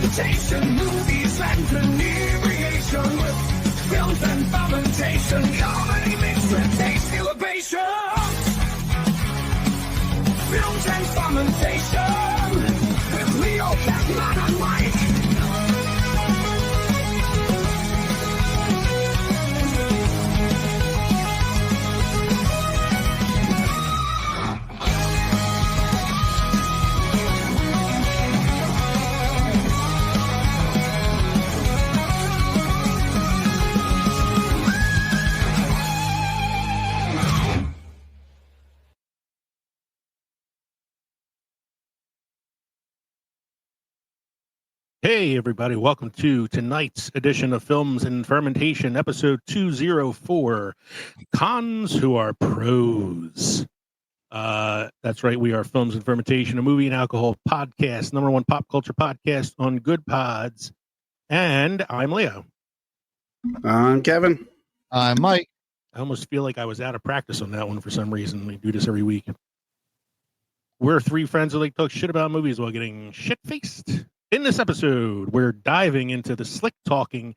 Fermentation, movies and inebriation with films and fermentation, comedy mixed with tasty libation. Films and fermentation with Leo, Batman and Mike. Hey, everybody. Welcome to tonight's edition of Films and Fermentation, episode 204, Cons Who Are Pros. That's right. We are Films and Fermentation, a movie and alcohol podcast, number one pop culture podcast on Good Pods. And I'm Leo. I'm Kevin. I'm Mike. I almost feel like I was out of practice on that one for some reason. We do this every week. We're three friends who like to talk shit about movies while getting shit-faced. In this episode, we're diving into the slick-talking,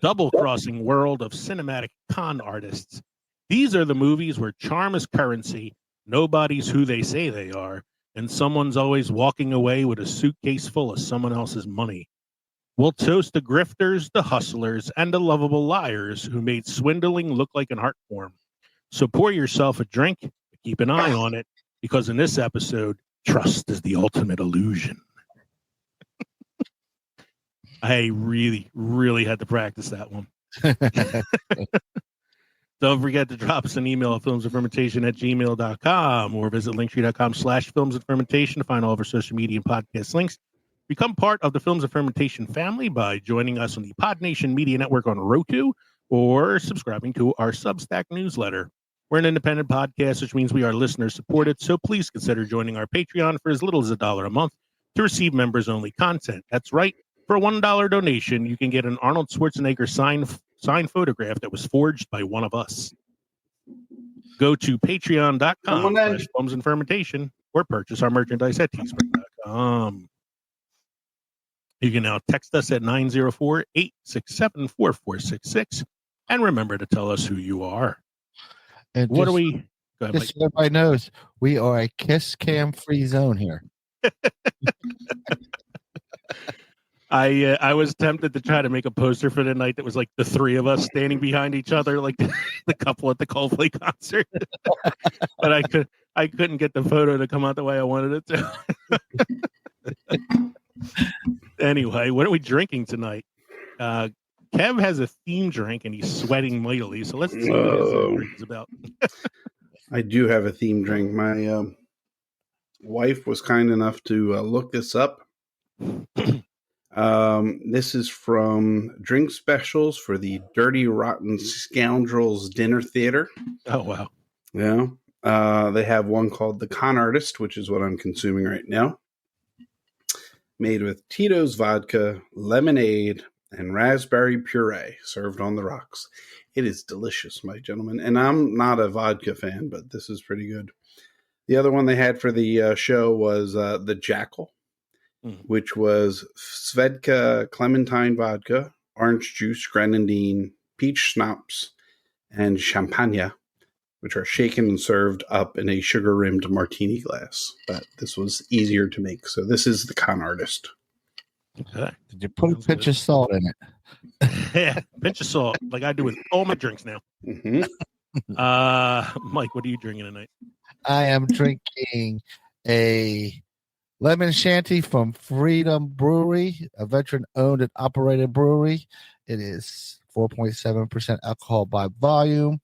double-crossing world of cinematic con artists. These are the movies where charm is currency, nobody's who they say they are, and someone's always walking away with a suitcase full of someone else's money. We'll toast the grifters, the hustlers, and the lovable liars who made swindling look like an art form. So pour yourself a drink, but keep an eye on it, because in this episode, trust is the ultimate illusion. I really, really had to practice that one. Don't forget to drop us an email at filmsandfermentation@gmail.com or visit linktree.com/filmsandfermentation to find all of our social media and podcast links. Become part of the Films and Fermentation family by joining us on the Podnation Media Network on Roku or subscribing to our Substack newsletter. We're an independent podcast, which means we are listener supported, so please consider joining our Patreon for as little as $1 a month to receive members-only content. That's right. For a $1 donation, you can get an Arnold Schwarzenegger signed photograph that was forged by one of us. Go to patreon.com/Films and Fermentation or purchase our merchandise at teespring.com. You can now text us at 904-867-4466 and remember to tell us who you are. And what are we? Go ahead, just so everybody knows, we are a kiss cam free zone here. I was tempted to try to make a poster for the night that was like the three of us standing behind each other, like the couple at the Coldplay concert. But I couldn't get the photo to come out the way I wanted it to. Anyway, what are we drinking tonight? Kev has a theme drink and he's sweating mightily. So let's see what his drink is about. I do have a theme drink. My wife was kind enough to look this up. This is from Drink Specials for the Dirty Rotten Scoundrels Dinner Theater. Oh, wow. Yeah. They have one called The Con Artist, which is what I'm consuming right now. Made with Tito's vodka, lemonade, and raspberry puree, served on the rocks. It is delicious, my gentlemen. And I'm not a vodka fan, but this is pretty good. The other one they had for the show was The Jackal, which was Svedka Clementine vodka, orange juice, grenadine, peach schnapps, and champagne, which are shaken and served up in a sugar-rimmed martini glass. But this was easier to make. So this is The Con Artist. Okay. Did you put a pinch of salt in it? Yeah, pinch of salt, like I do with all my drinks now. Mm-hmm. Mike, what are you drinking tonight? I am drinking a lemon shanty from Freedom Brewery, a veteran-owned and operated brewery. It is 4.7% alcohol by volume.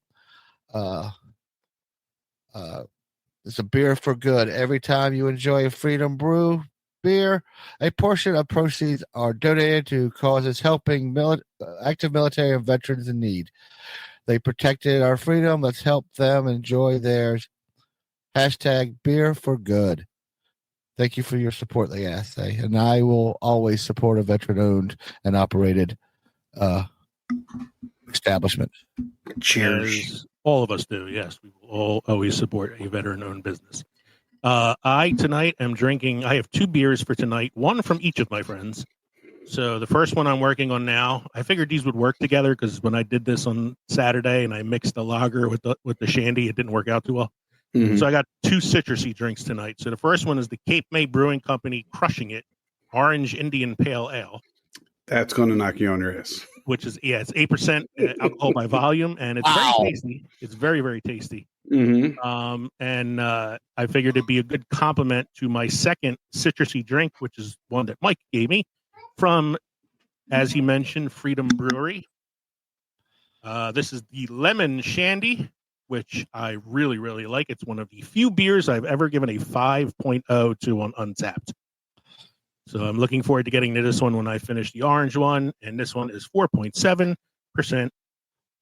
It's a beer for good. Every time you enjoy a Freedom Brew beer, a portion of proceeds are donated to causes helping active military and veterans in need. They protected our freedom. Let's help them enjoy theirs. Hashtag beer for good. Thank you for your support, they say. And I will always support a veteran-owned and operated establishment. Cheers. All of us do, yes. We will all always support a veteran-owned business. I tonight am drinking, I have two beers for tonight, one from each of my friends. So the first one I'm working on now, I figured these would work together because when I did this on Saturday and I mixed the lager with the shandy, it didn't work out too well. Mhm. So I got 2 citrusy drinks tonight. So the first one is the Cape May Brewing Company Crushing It Orange Indian Pale Ale, That's going to knock you on your ass. which is it's 8% alcohol by volume, and it's Wow. very tasty. It's very, very tasty. Mm-hmm. And I figured it'd be a good complement to my second citrusy drink, which is one that Mike gave me from, as he mentioned, Freedom Brewery. This is the Lemon Shandy, which I really, really like. It's one of the few beers I've ever given a 5.0 to on Untapped. So I'm looking forward to getting to this one when I finish the orange one. And this one is 4.7%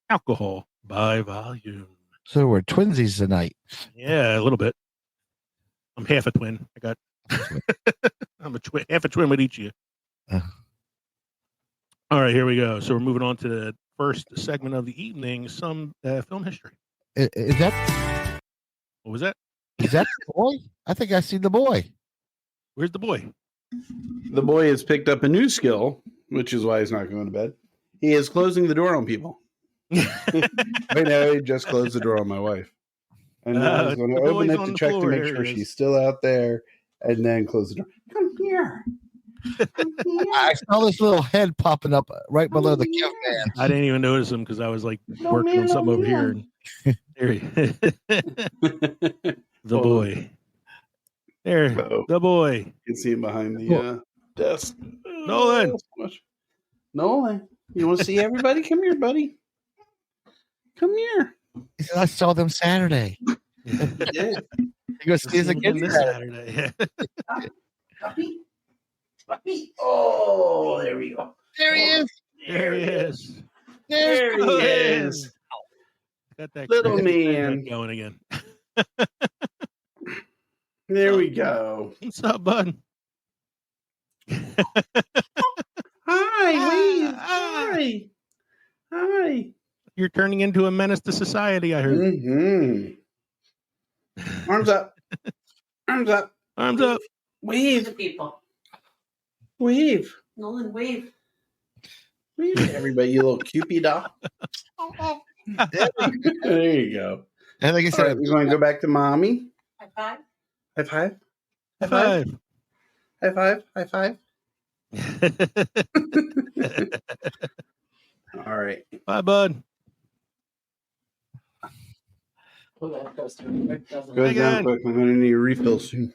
alcohol by volume. So we're twinsies tonight. Yeah, a little bit. I'm half a twin. I'm half a twin with each of you. All right, here we go. So we're moving on to the first segment of the evening, some film history. Is that What was that? the boy? I think I see the boy. Where's the boy? The boy has picked up a new skill, which is why he's not going to bed. He is closing the door on people. Right now, he just closed the door on my wife. And now he's going to the open boy's it on to the check floor. to make Here sure he is. she's still out there, and then close the door. Come here. Come here. I saw this little head popping up right below the gift man. I didn't even notice him because I was like No, working man, on no, something over here. man. And there he the boy. There, Uh-oh. the boy. You can see him behind the desk. Nolan. Nolan, you want to see everybody? Come here, buddy. Come here. He said, I saw them Saturday. He did. He goes, see us again this Saturday. Saturday. Puppy. Puppy. Oh, there we go. There he is. There he is. There he Nolan. is. Got that Little crazy man. thing going again. There we go. What's up, bud? Hi, wave. Hi. Hi. You're turning into a menace to society, I heard. Mm-hmm. Arms up. Arms up. Arms up. Wave. The people. Wave. Nolan, wave. Wave to everybody, you little Cupid doll. There you go. And like I All said, right, we're going to go back to mommy. High five. High five. High five. High five. High five. All right. Bye, bud. Oh, that goes through quick, doesn't Go it? Again. down quick. I'm going to need a refill soon.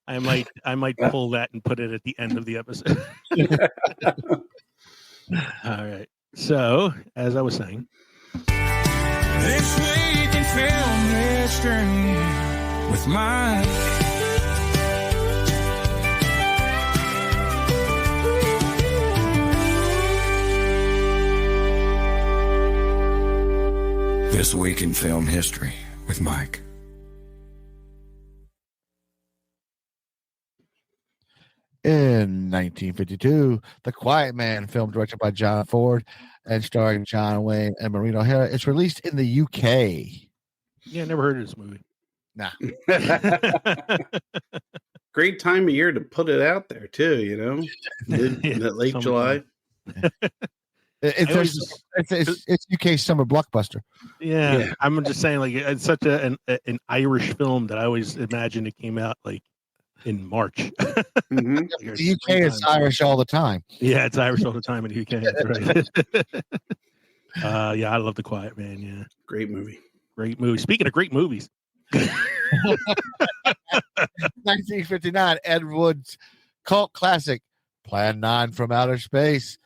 I might pull that and put it at the end of the episode. All right. So, as I was saying, This week in film history with Mike. This week in film history with Mike. in 1952, The Quiet Man, film directed by John Ford and starring John Wayne and Maureen O'Hara. It's released in the UK. yeah, never heard of this movie. Nah. Great time of year to put it out there, too, you know? Yeah, Late summertime. July. It's UK summer blockbuster. Yeah, Yeah. I'm just saying, like, it's such an Irish film that I always imagined it came out like in March. Mhm. The UK is Irish all the time. Yeah, it's Irish all the time in the UK. That's right. Yeah, I love The Quiet Man. Yeah, Great movie. great movie. Speaking of great movies, 1959, Ed Wood's cult classic, Plan 9 from Outer Space,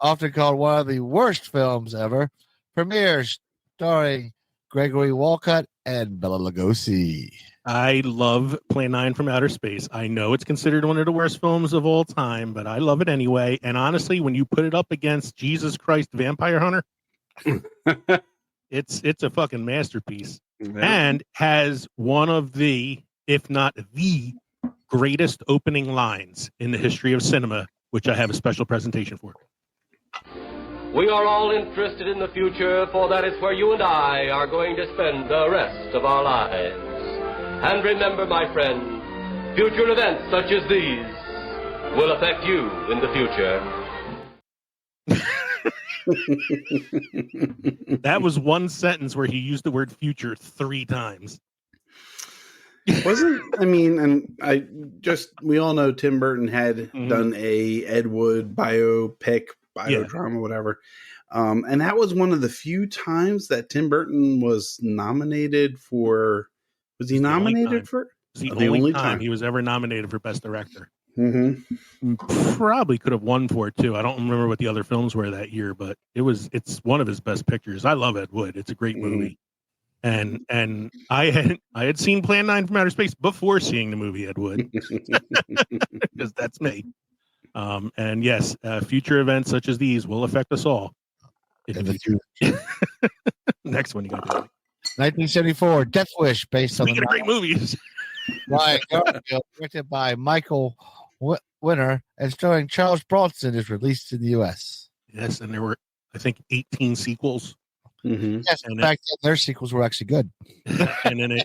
often called one of the worst films ever, premieres starring Gregory Walcott and Bela Lugosi. I love Plan 9 from Outer Space. I know it's considered one of the worst films of all time, but I love it anyway. And honestly, when you put it up against Jesus Christ Vampire Hunter, it's a fucking masterpiece. And has one of the, if not the greatest opening lines in the history of cinema, which I have a special presentation for. We are all interested in the future, for that is where you and I are going to spend the rest of our lives. And remember, my friend, Future events such as these will affect you in the future. That was one sentence where he used the word future 3 times. We all know Tim Burton had Mhm. done a Ed Wood biopic, biodrama, whatever. And that was one of the few times that Tim Burton was nominated for. Was he It's the only nominated time. for? It was the The only only time time. he was ever nominated for Best Director. Mm-hmm. Probably could have won for it too. I don't remember what the other films were that year, but it's one of his best pictures. I love Ed Wood. It's a great movie. And I had seen Plan 9 from Outer Space before seeing the movie Ed Wood, because that's me. And yes, future events such as these will affect us all in the future. Next one you got to do. 1974, Death Wish, based on Speaking of great movies. Ryan Garfield, directed by Michael Winner and starring Charles Bronson, is released in the U.S. Yes, and there were, I think, 18 sequels. Mm-hmm. Yes, in fact, their sequels were actually good. and then a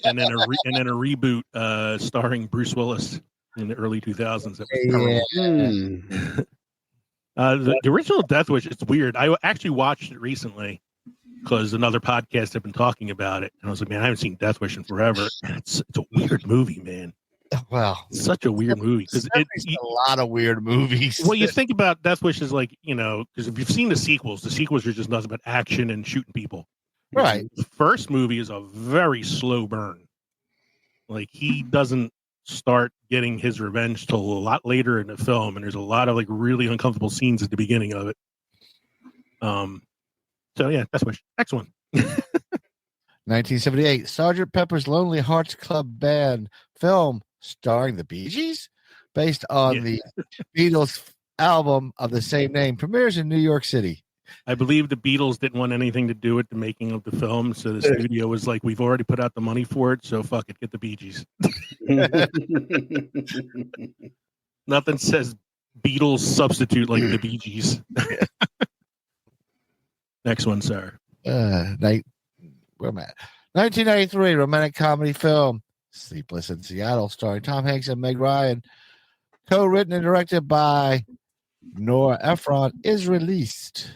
reboot starring Bruce Willis in the early 2000s. That was terrible. The original Death Wish, it's weird. I actually watched it recently because another podcast had been talking about it, and I was like, man, I haven't seen Death Wish in forever. It's a weird movie, man. Well, such a weird movie because a lot of weird movies. Well, you think about Death Wish is like, because if you've seen the sequels are just nothing but action and shooting people. Right. The first movie is a very slow burn. Like, he doesn't start getting his revenge till a lot later in the film, and there's a lot of like really uncomfortable scenes at the beginning of it. So yeah, Death Wish. Next one. 1978, Sgt. Pepper's Lonely Hearts Club Band film starring the Bee Gees, based on the Beatles album of the same name, premieres in New York City. I believe the Beatles didn't want anything to do with the making of the film, so the studio was like, we've already put out the money for it, so fuck it, get the Bee Gees. Nothing says Beatles substitute like the Bee Gees. Next one, sir. Where am I at? 1993, romantic comedy film Sleepless in Seattle, starring Tom Hanks and Meg Ryan, co-written and directed by Nora Ephron, is released.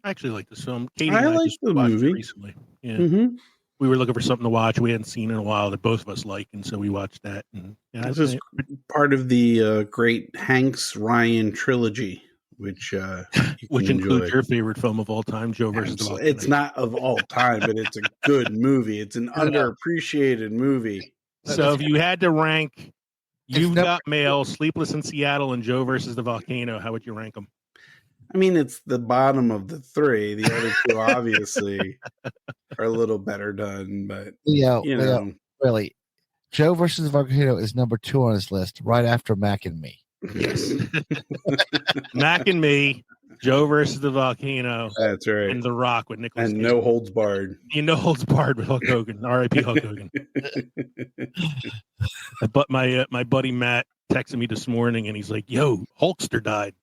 I actually like this film. Katie I and I like just the watched movie it recently. Yeah, Mm-hmm. we were looking for something to watch. We hadn't seen in a while that both of us like, and so we watched that. And This is part of the great Hanks Ryan trilogy, which includes your favorite film of all time, Joe versus the Volcano. It's not of all time, but it's a good movie. It's an underappreciated movie. So if you had to rank You've Got Mail, Sleepless in Seattle, and Joe versus the Volcano, how would you rank them? I mean, it's the bottom of the three. The other two obviously are a little better done, but really, Joe versus the Volcano is number 2 on his list, right after Mac and Me. Yes. Mac and Me, Joe versus the Volcano. That's right. And The Rock with Nicolas Cage. And No Holds Barred. No Holds Barred with Hulk Hogan. R.I.P. Hulk Hogan. But my buddy Matt texted me this morning, and he's like, "Yo, Hulkster died."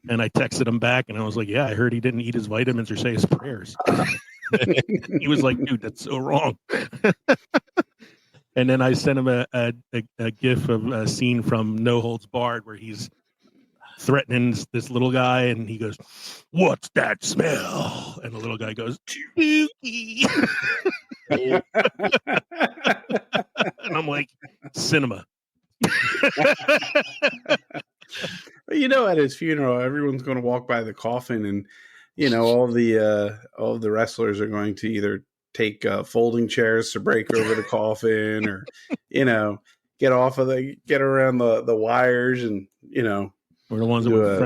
And I texted him back, and I was like, "Yeah, I heard he didn't eat his vitamins or say his prayers." He was like, "Dude, that's so wrong." And then I sent him a gif of a scene from No Holds Barred where he's threatening this little guy, and he goes, "What's that smell?" And the little guy goes, "Dookie." And I'm like, cinema. At his funeral, everyone's going to walk by the coffin, and all the wrestlers are going to either take folding chairs to break over the coffin, or get around the wires, and or the ones that were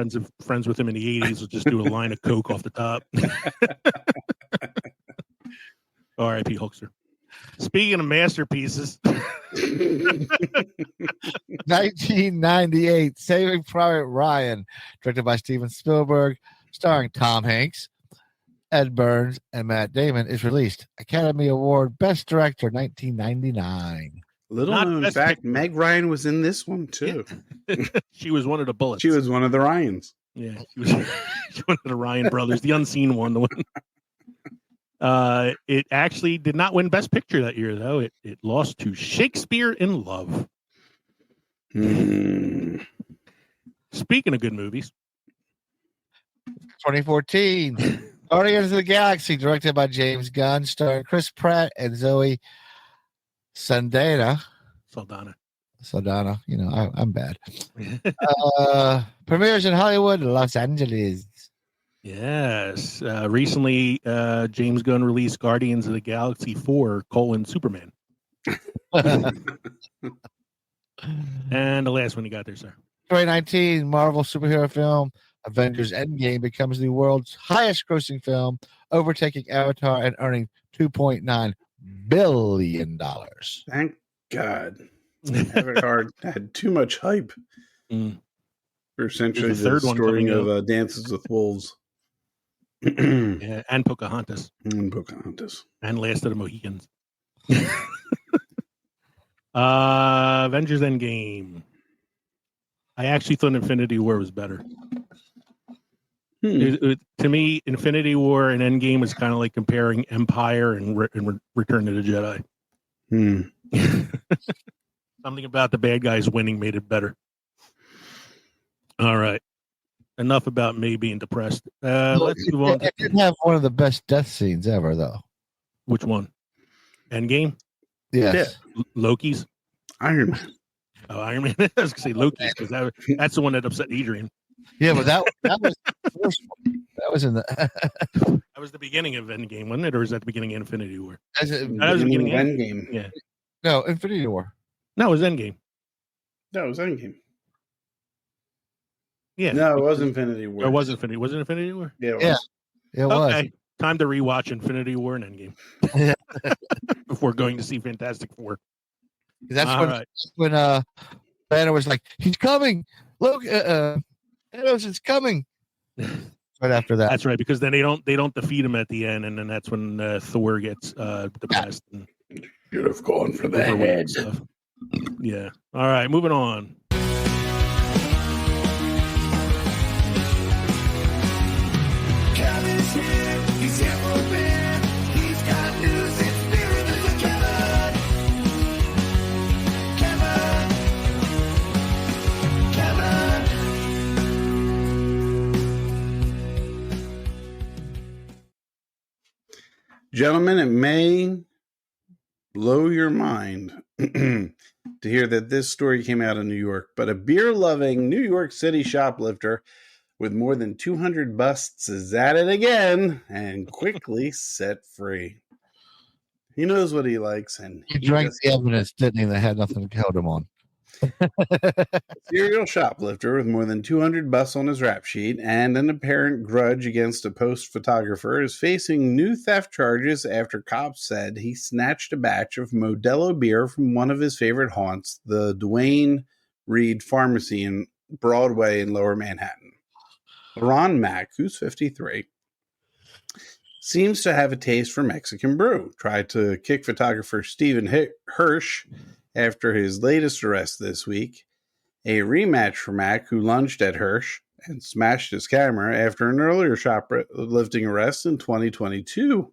friends with him in the 80s will just do a line of coke off the top. R.I.P. Hulkster. Speaking of masterpieces, 1998, Saving Private Ryan, directed by Steven Spielberg, starring Tom Hanks, Ed Burns, and Matt Damon, is released. Academy Award Best Director, 1999. Little known fact, Meg Ryan was in this one too. Yeah. She was one of the bullets. She was one of the Ryans. Yeah, she was one of the Ryan brothers, the unseen one. The one. It actually did not win Best Picture that year, though. It lost to Shakespeare in Love. Hmm. Speaking of good movies, 2014. Guardians of the Galaxy, directed by James Gunn, starring Chris Pratt and Zoe Saldana. Saldana, you know, I'm bad. Premieres in Hollywood, Los Angeles. Yes. Recently, James Gunn released Guardians of the Galaxy 4, Superman. And the last one you got there, sir. 2019 Marvel superhero film Avengers Endgame becomes the world's highest grossing film, overtaking Avatar and earning $2.9 billion. Thank God. Avatar had too much hype for essentially There's the the third one story coming of Dances with Wolves. Yeah, and Pocahontas. And Pocahontas. And Last of the Mohicans. Avengers Endgame. I actually thought Infinity War was better. To me, Infinity War and Endgame is kind of like comparing Empire and Return of the Jedi. Something about the bad guys winning made it better. All right. Enough about me being depressed. Let's move on. It did have one of the best death scenes ever, though. Which one? Endgame? Yes. Yeah. Loki's? Iron Man. Oh, Iron Man. I was going to say Loki's because that's the one that upset Adrian. Yeah, but that was the first one. That was in the. That was the beginning of Endgame, wasn't it? Or was that the beginning of Infinity War? That was the beginning of Endgame. Yeah. No, Infinity War. No, it was Endgame. That was Endgame. Yeah. No, it was Infinity War. It was Infinity. Was it Infinity War? Yeah, it was. Yeah, it was. Okay. Time to rewatch Infinity War and Endgame before going to see Fantastic Four. That's when Banner was like, "He's coming! Look, Thanos is coming!" Right after that. That's right, because then they don't defeat him at the end, and then that's when Thor gets depressed. And should have gone for the head. Stuff. Yeah. All right, moving on. Kevin's here, he's here for a bit. He's got news, it's bigger than the Gentlemen, it may blow your mind to hear that this story came out of New York, but a beer-loving New York City shoplifter with more than 200 busts is at it again and quickly set free. He knows what he likes, and he drank the evidence, didn't he? That had nothing to hold him on. Serial shoplifter with more than 200 busts on his rap sheet and an apparent grudge against a post photographer is facing new theft charges after cops said he snatched a batch of Modelo beer from one of his favorite haunts, the Duane Reade Pharmacy in Broadway in Lower Manhattan. Ron Mack, who's 53, seems to have a taste for Mexican brew. Tried to kick photographer Stephen Hirsch after his latest arrest this week. A rematch for Mack, who lunged at Hirsch and smashed his camera after an earlier shoplifting arrest in 2022.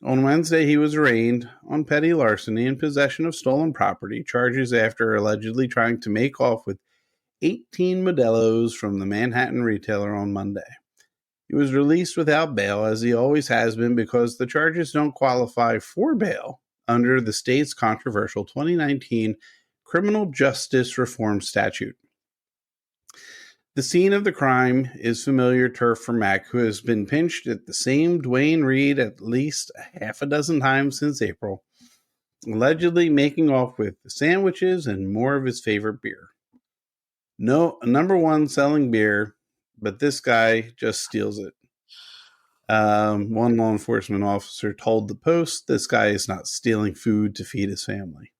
On Wednesday, he was arraigned on petty larceny and possession of stolen property charges after allegedly trying to make off with 18 Modelos from the Manhattan retailer on Monday. He was released without bail, as he always has been, because the charges don't qualify for bail under the state's controversial 2019 Criminal Justice Reform Statute. The scene of the crime is familiar turf for Mack, who has been pinched at the same Duane Reade at least half a dozen times since April, allegedly making off with sandwiches and more of his favorite beer. No, number one selling beer, but this guy just steals it. One law enforcement officer told the Post this guy is not stealing food to feed his family.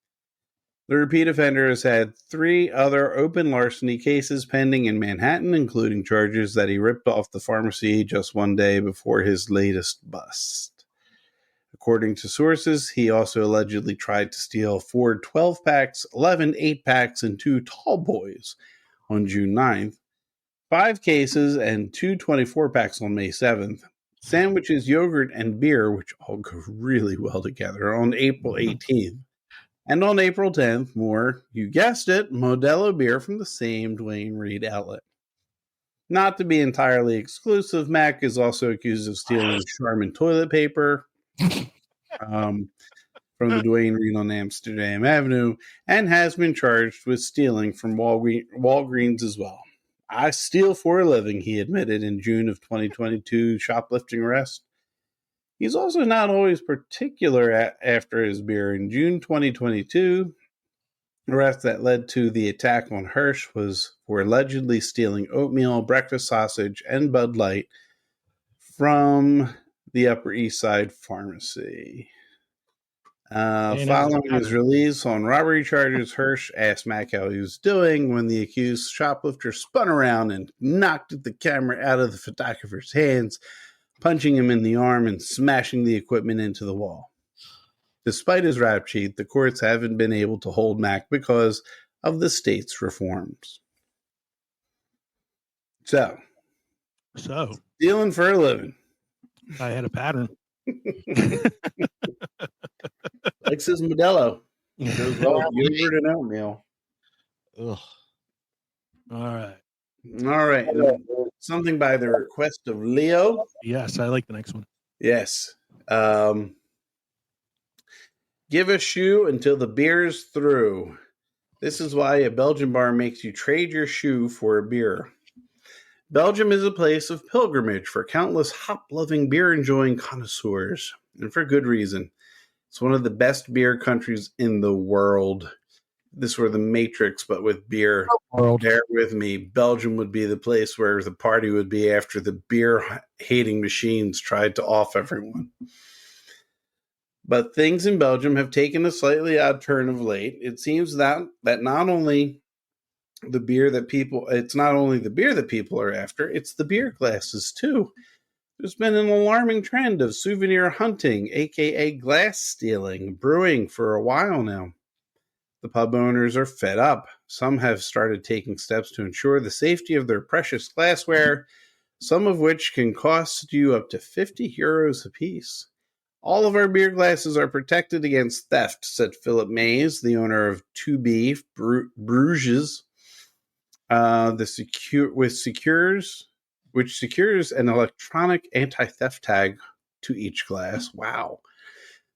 The repeat offender has had 3 other open larceny cases pending in Manhattan, including charges that he ripped off the pharmacy just one day before his latest bust. According to sources, he also allegedly tried to steal 4 12-packs, 11 8-packs, and 2 tall boys on June 9th, 5 cases and 2 24-packs on May 7th, sandwiches, yogurt, and beer, which all go really well together, on April 18th, And on April 10th, more, you guessed it, Modelo beer from the same Dwayne Reed outlet. Not to be entirely exclusive, Mac is also accused of stealing Charmin toilet paper from the Dwayne Reed on Amsterdam Avenue and has been charged with stealing from Walgreens as well. I steal for a living, he admitted in June of 2022 shoplifting arrest. He's also not always particular after his beer. In June 2022, the arrest that led to the attack on Hirsch was for allegedly stealing oatmeal, breakfast sausage, and Bud Light from the Upper East Side pharmacy. Following his release on robbery charges, Hirsch asked Mac how he was doing when the accused shoplifter spun around and knocked the camera out of the photographer's hands, punching him in the arm and smashing the equipment into the wall. Despite his rap sheet, the courts haven't been able to hold Mac because of the state's reforms. So, stealing for a living. I had a pattern. Likes his Modelo. Goes well with yogurt and oatmeal. Ugh. All right. Something by the request of Leo. Yes, I like the next one. Yes. Give a shoe until the beer's through. This is why a Belgian bar makes you trade your shoe for a beer. Belgium is a place of pilgrimage for countless hop-loving, beer-enjoying connoisseurs, and for good reason. It's one of the best beer countries in the world. This were the Matrix, but with beer. Bear with me. Belgium would be the place where the party would be after the beer-hating machines tried to off everyone. But things in Belgium have taken a slightly odd turn of late. It seems that not only the beer that people are after, it's the beer glasses too. There's been an alarming trend of souvenir hunting, aka glass stealing, brewing for a while now. The pub owners are fed up. Some have started taking steps to ensure the safety of their precious glassware, some of which can cost you up to €50 apiece. All of our beer glasses are protected against theft, said Philip Mays, the owner of 2B Bruges, which secures an electronic anti-theft tag to each glass. Wow.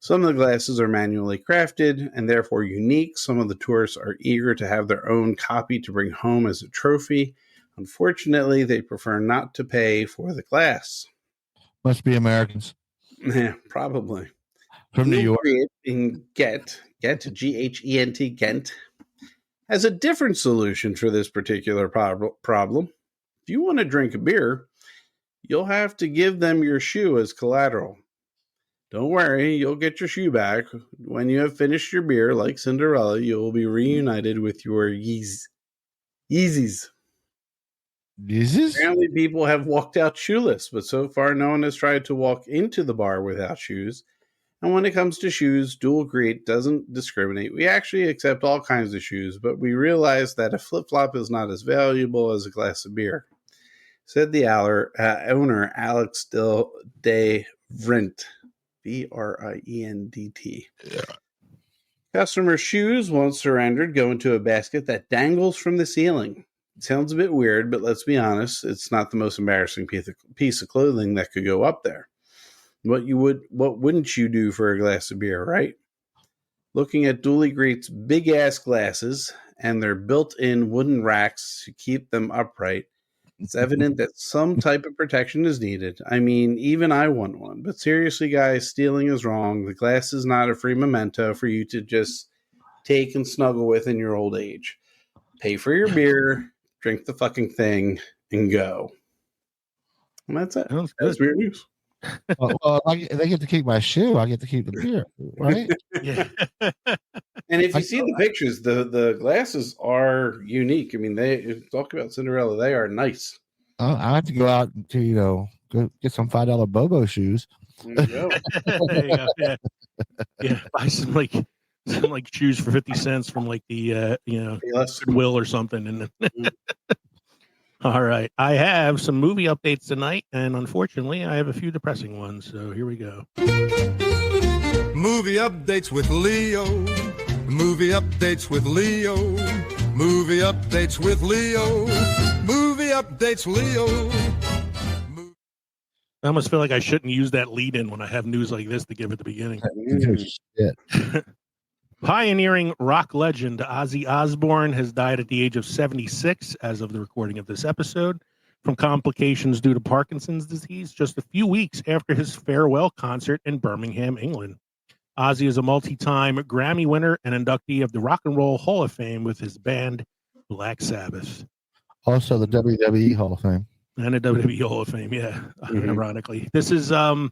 Some of the glasses are manually crafted and therefore unique. Some of the tourists are eager to have their own copy to bring home as a trophy. Unfortunately, they prefer not to pay for the glass. Must be Americans. Yeah, probably. From New York. In Ghent, G-H-E-N-T, Ghent, has a different solution for this particular problem. If you want to drink a beer, you'll have to give them your shoe as collateral. Don't worry, you'll get your shoe back. When you have finished your beer, like Cinderella, you will be reunited with your Yeezys. Yeezys? Apparently people have walked out shoeless, but so far no one has tried to walk into the bar without shoes. And when it comes to shoes, Dual Great doesn't discriminate. We actually accept all kinds of shoes, but we realize that a flip-flop is not as valuable as a glass of beer, said the owner, Alex de Vrint, V-R-I-E-N-D-T. Yeah. Customer shoes, once surrendered, go into a basket that dangles from the ceiling. It sounds a bit weird, but let's be honest, it's not the most embarrassing piece of clothing that could go up there. What wouldn't you do for a glass of beer, right? Looking at Dooley Great's big-ass glasses and their built-in wooden racks to keep them upright, it's evident that some type of protection is needed. I mean, even I want one. But seriously, guys, stealing is wrong. The glass is not a free memento for you to just take and snuggle with in your old age. Pay for your beer, drink the fucking thing, and go. And that's it. That's weird news. They get to keep my shoe. I get to keep the beer, right? Yeah. And if you see the pictures, the glasses are unique. I mean, they talk about Cinderella. They are nice. I have to go out to go get some $5 Bobo shoes. There you go. There you go. Yeah. Buy some shoes for 50 cents from like the Goodwill or something, and then. All right. I have some movie updates tonight, and unfortunately, I have a few depressing ones. So here we go. Movie updates with Leo. Movie Movie updates with Leo. Movie updates with Leo. Movie updates Leo. I almost feel like I shouldn't use that lead in when I have news like this to give at the beginning. Shit. Pioneering rock legend Ozzy Osbourne has died at the age of 76 as of the recording of this episode from complications due to Parkinson's disease just a few weeks after his farewell concert in Birmingham, England. Ozzy is a multi-time Grammy winner and inductee of the Rock and Roll Hall of Fame with his band Black Sabbath. Also the WWE Hall of Fame. And the WWE Hall of Fame, yeah, ironically. This is I've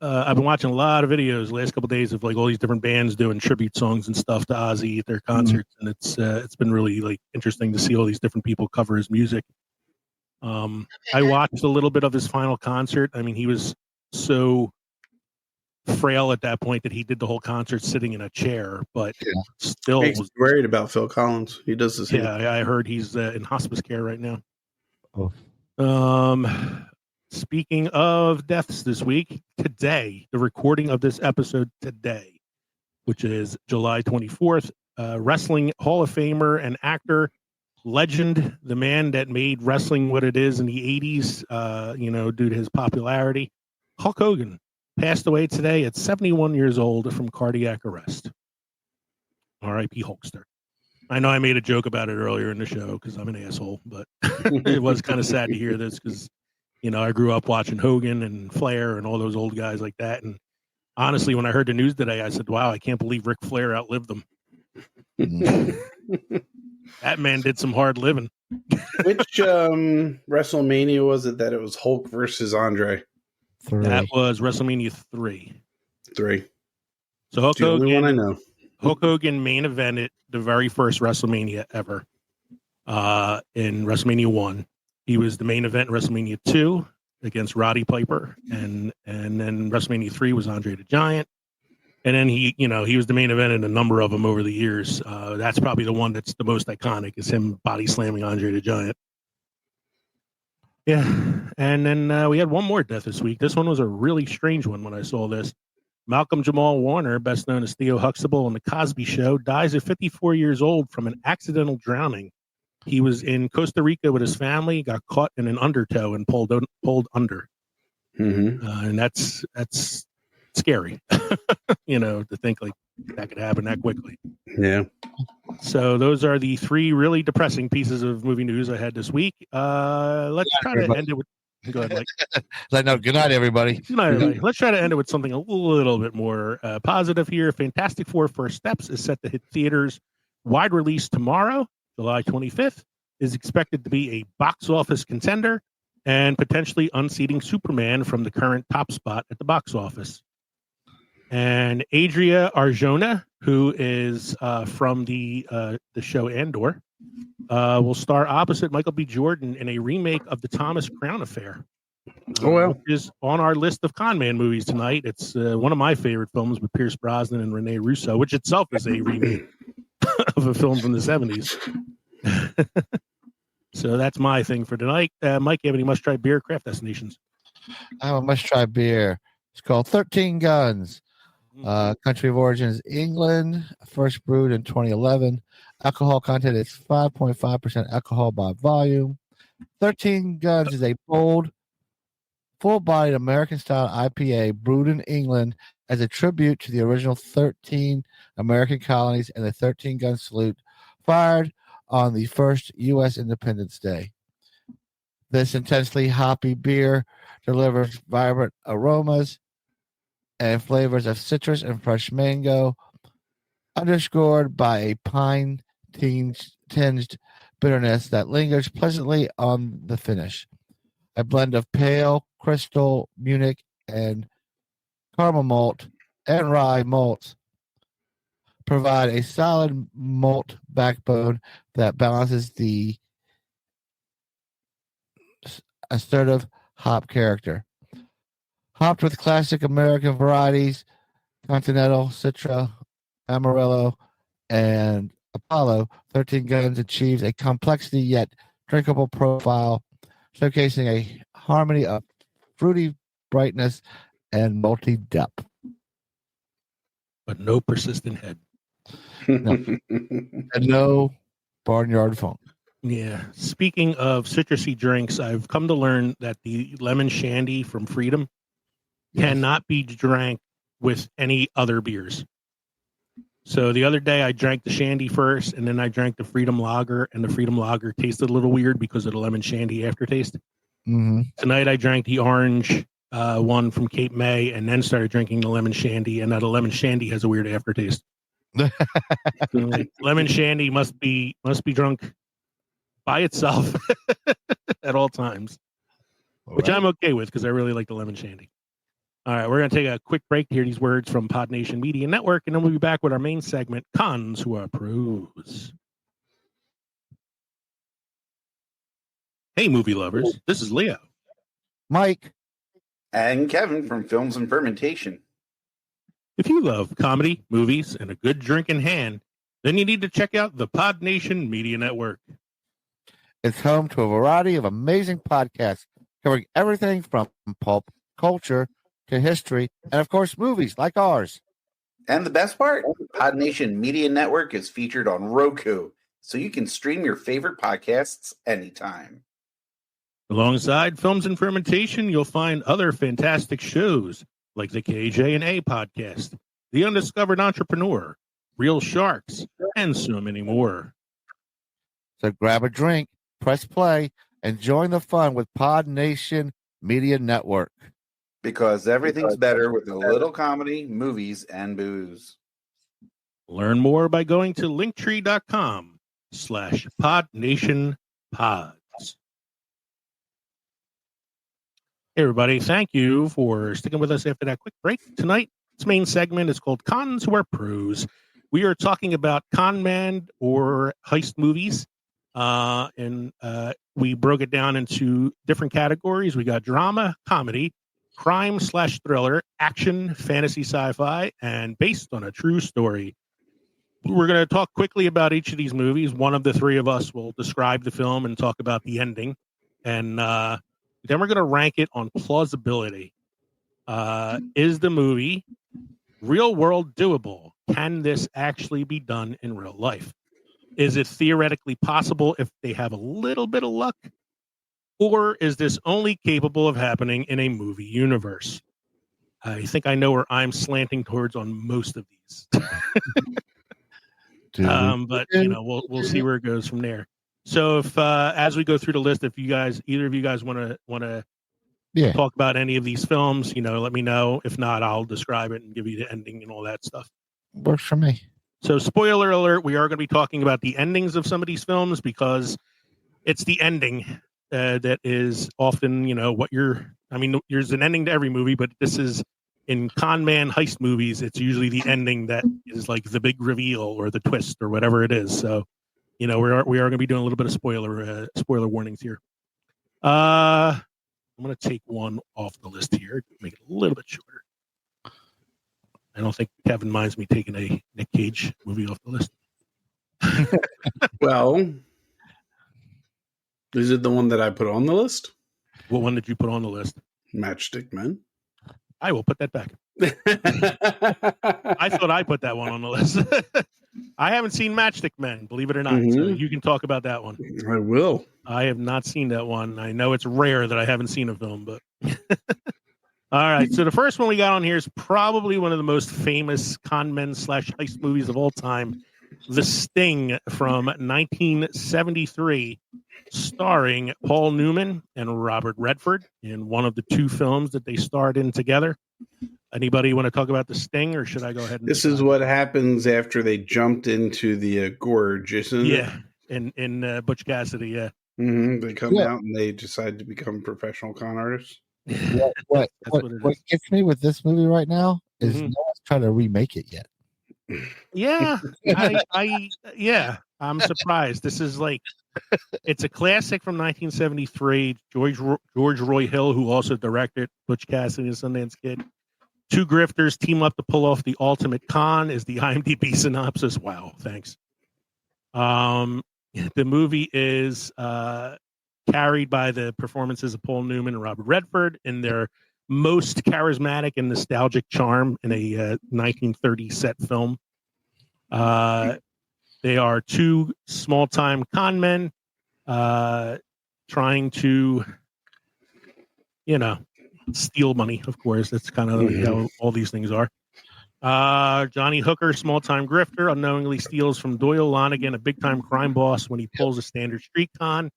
been watching a lot of videos the last couple of days of like all these different bands doing tribute songs and stuff to Ozzy at their concerts, and it's been really like interesting to see all these different people cover his music. I watched a little bit of his final concert. I mean, he was so frail at that point that he did the whole concert sitting in a chair, but still He's worried about Phil Collins. He does the same. Yeah, I heard he's in hospice care right now. Oh. Speaking of deaths this week, today, the recording of this episode today, which is July 24th, Wrestling Hall of Famer and actor, legend, the man that made wrestling what it is in the 80s, due to his popularity, Hulk Hogan, passed away today at 71 years old from cardiac arrest. R.I.P. Hulkster. I know I made a joke about it earlier in the show because I'm an asshole, but it was kind of sad to hear this because, I grew up watching Hogan and Flair and all those old guys like that. And honestly, when I heard the news today, I said, wow, I can't believe Ric Flair outlived them. That man did some hard living. Which WrestleMania was it that it was Hulk versus Andre? 3. That was WrestleMania 3. 3. So Hulk The only one I know. Hulk Hogan main evented the very first WrestleMania ever in WrestleMania 1. He was the main event in WrestleMania 2 against Roddy Piper, and then WrestleMania 3 was Andre the Giant. And then he was the main event in a number of them over the years. That's probably the one that's the most iconic, is him body slamming Andre the Giant. Yeah, and then we had one more death this week. This one was a really strange one when I saw this. Malcolm Jamal Warner, best known as Theo Huxtable on The Cosby Show, dies at 54 years old from an accidental drowning. He was in Costa Rica with his family, got caught in an undertow and pulled under. And that's scary, to think like that could happen that quickly. Yeah. So those are the 3 really depressing pieces of movie news I had this week. Let's try to end it with. Go ahead, Mike. Good night, everybody. Good night, everybody. Let's try to end it with something a little bit more positive here. Fantastic Four: First Steps is set to hit theaters wide release tomorrow, July 25th. Is expected to be a box office contender and potentially unseating Superman from the current top spot at the box office. And Adria Arjona, who is from the show Andor, will star opposite Michael B. Jordan in a remake of the Thomas Crown Affair. Which is on our list of con man movies tonight. It's one of my favorite films with Pierce Brosnan and Rene Russo, which itself is a remake of a film from the 70s. So that's my thing for tonight. Mike, you have any must-try beer craft destinations? I have a must-try beer. It's called 13 Guns. Country of origin is England. First brewed in 2011. Alcohol content is 5.5% alcohol by volume. 13 Guns is a bold, full-bodied American-style IPA brewed in England as a tribute to the original 13 American colonies and the 13 gun salute fired on the first U.S. Independence Day. This intensely hoppy beer delivers vibrant aromas and flavors of citrus and fresh mango, underscored by a pine-tinged bitterness that lingers pleasantly on the finish. A blend of pale, crystal, Munich, and caramel malt and rye malts provide a solid malt backbone that balances the assertive hop character. Hopped with classic American varieties, Continental, Citra, Amarillo, and Apollo, 13 Guns achieves a complexity yet drinkable profile, showcasing a harmony of fruity brightness and malty depth. But no persistent head. And no barnyard funk. Yeah. Speaking of citrusy drinks, I've come to learn that the lemon shandy from Freedom cannot be drank with any other beers. So the other day I drank the shandy first, and then I drank the Freedom Lager, and the Freedom Lager tasted a little weird because of the lemon shandy aftertaste. Mm-hmm. Tonight I drank the orange one from Cape May, and then started drinking the lemon shandy, and now the lemon shandy has a weird aftertaste. Lemon shandy must be drunk by itself at all times, which I'm okay with because I really like the lemon shandy. All right, we're going to take a quick break to hear these words from Podnation Media Network, and then we'll be back with our main segment, Cons Who Are Pros. Hey, movie lovers, this is Leo. Mike. And Kevin from Films and Fermentation. If you love comedy, movies, and a good drink in hand, then you need to check out the Podnation Media Network. It's home to a variety of amazing podcasts covering everything from pulp culture to history, and of course, movies like ours. And the best part, Podnation Media Network is featured on Roku, so you can stream your favorite podcasts anytime. Alongside Films and Fermentation, you'll find other fantastic shows like the KJ&A podcast, The Undiscovered Entrepreneur, Real Sharks, and so many more. So grab a drink, press play, and join the fun with Podnation Media Network. Because everything's better with a little comedy, movies, and booze. Learn more by going to linktree.com/PodNationPods. Hey, everybody. Thank you for sticking with us after that quick break. Tonight's main segment is called Cons Who Are Pros. We are talking about con man or heist movies. And we broke it down into different categories. We got drama, comedy, crime/thriller, action, fantasy, sci-fi, and based on a true story. We're going to talk quickly about each of these movies. One of the three of us will describe the film and talk about the ending. And then we're going to rank it on plausibility. Is the movie real world doable? Can this actually be done in real life? Is it theoretically possible if they have a little bit of luck? Or is this only capable of happening in a movie universe? I think I know where I'm slanting towards on most of these. But you know, we'll see where it goes from there. So if as we go through the list, if either of you guys want to talk about any of these films, you know, let me know. If not, I'll describe it and give you the ending and all that stuff. Works for me. So spoiler alert, we are going to be talking about the endings of some of these films because it's the ending that is often, you know, there's an ending to every movie, but this is in con man heist movies. It's usually the ending that is like the big reveal or the twist or whatever it is. So, you know, we are going to be doing a little bit of spoiler warnings here. I'm going to take one off the list here, make it a little bit shorter. I don't think Kevin minds me taking a Nick Cage movie off the list. Well, is it the one that I put on the list? What one did you put on the list? Matchstick Men. I will put that back. I thought I put that one on the list. I haven't seen Matchstick Men, believe it or not. So you can talk about that one. I will. I have not seen that one. I know it's rare that I haven't seen a film, but all right. So the first one we got on here is probably one of the most famous con men / heist movies of all time, The Sting from 1973, starring Paul Newman and Robert Redford in one of the two films that they starred in together. Anybody want to talk about The Sting, or should I go ahead? This is what happens after they jumped into the gorge, isn't it? Yeah, in Butch Cassidy, yeah. They come out and they decide to become professional con artists. What gets me with this movie right now is no one's trying to remake it yet. Yeah, I'm surprised. This is like, it's a classic from 1973. George Roy Hill, who also directed Butch Cassidy and Sundance Kid. Two grifters team up to pull off the ultimate con is the IMDb synopsis. Wow, thanks. The movie is carried by the performances of Paul Newman and Robert Redford in their most charismatic and nostalgic charm in a 1930 set film. They are two small-time con men trying to, steal money. Of course, that's kind of how all these things are. Johnny Hooker, small-time grifter, unknowingly steals from Doyle Lonigan, a big-time crime boss, when he pulls a standard street con.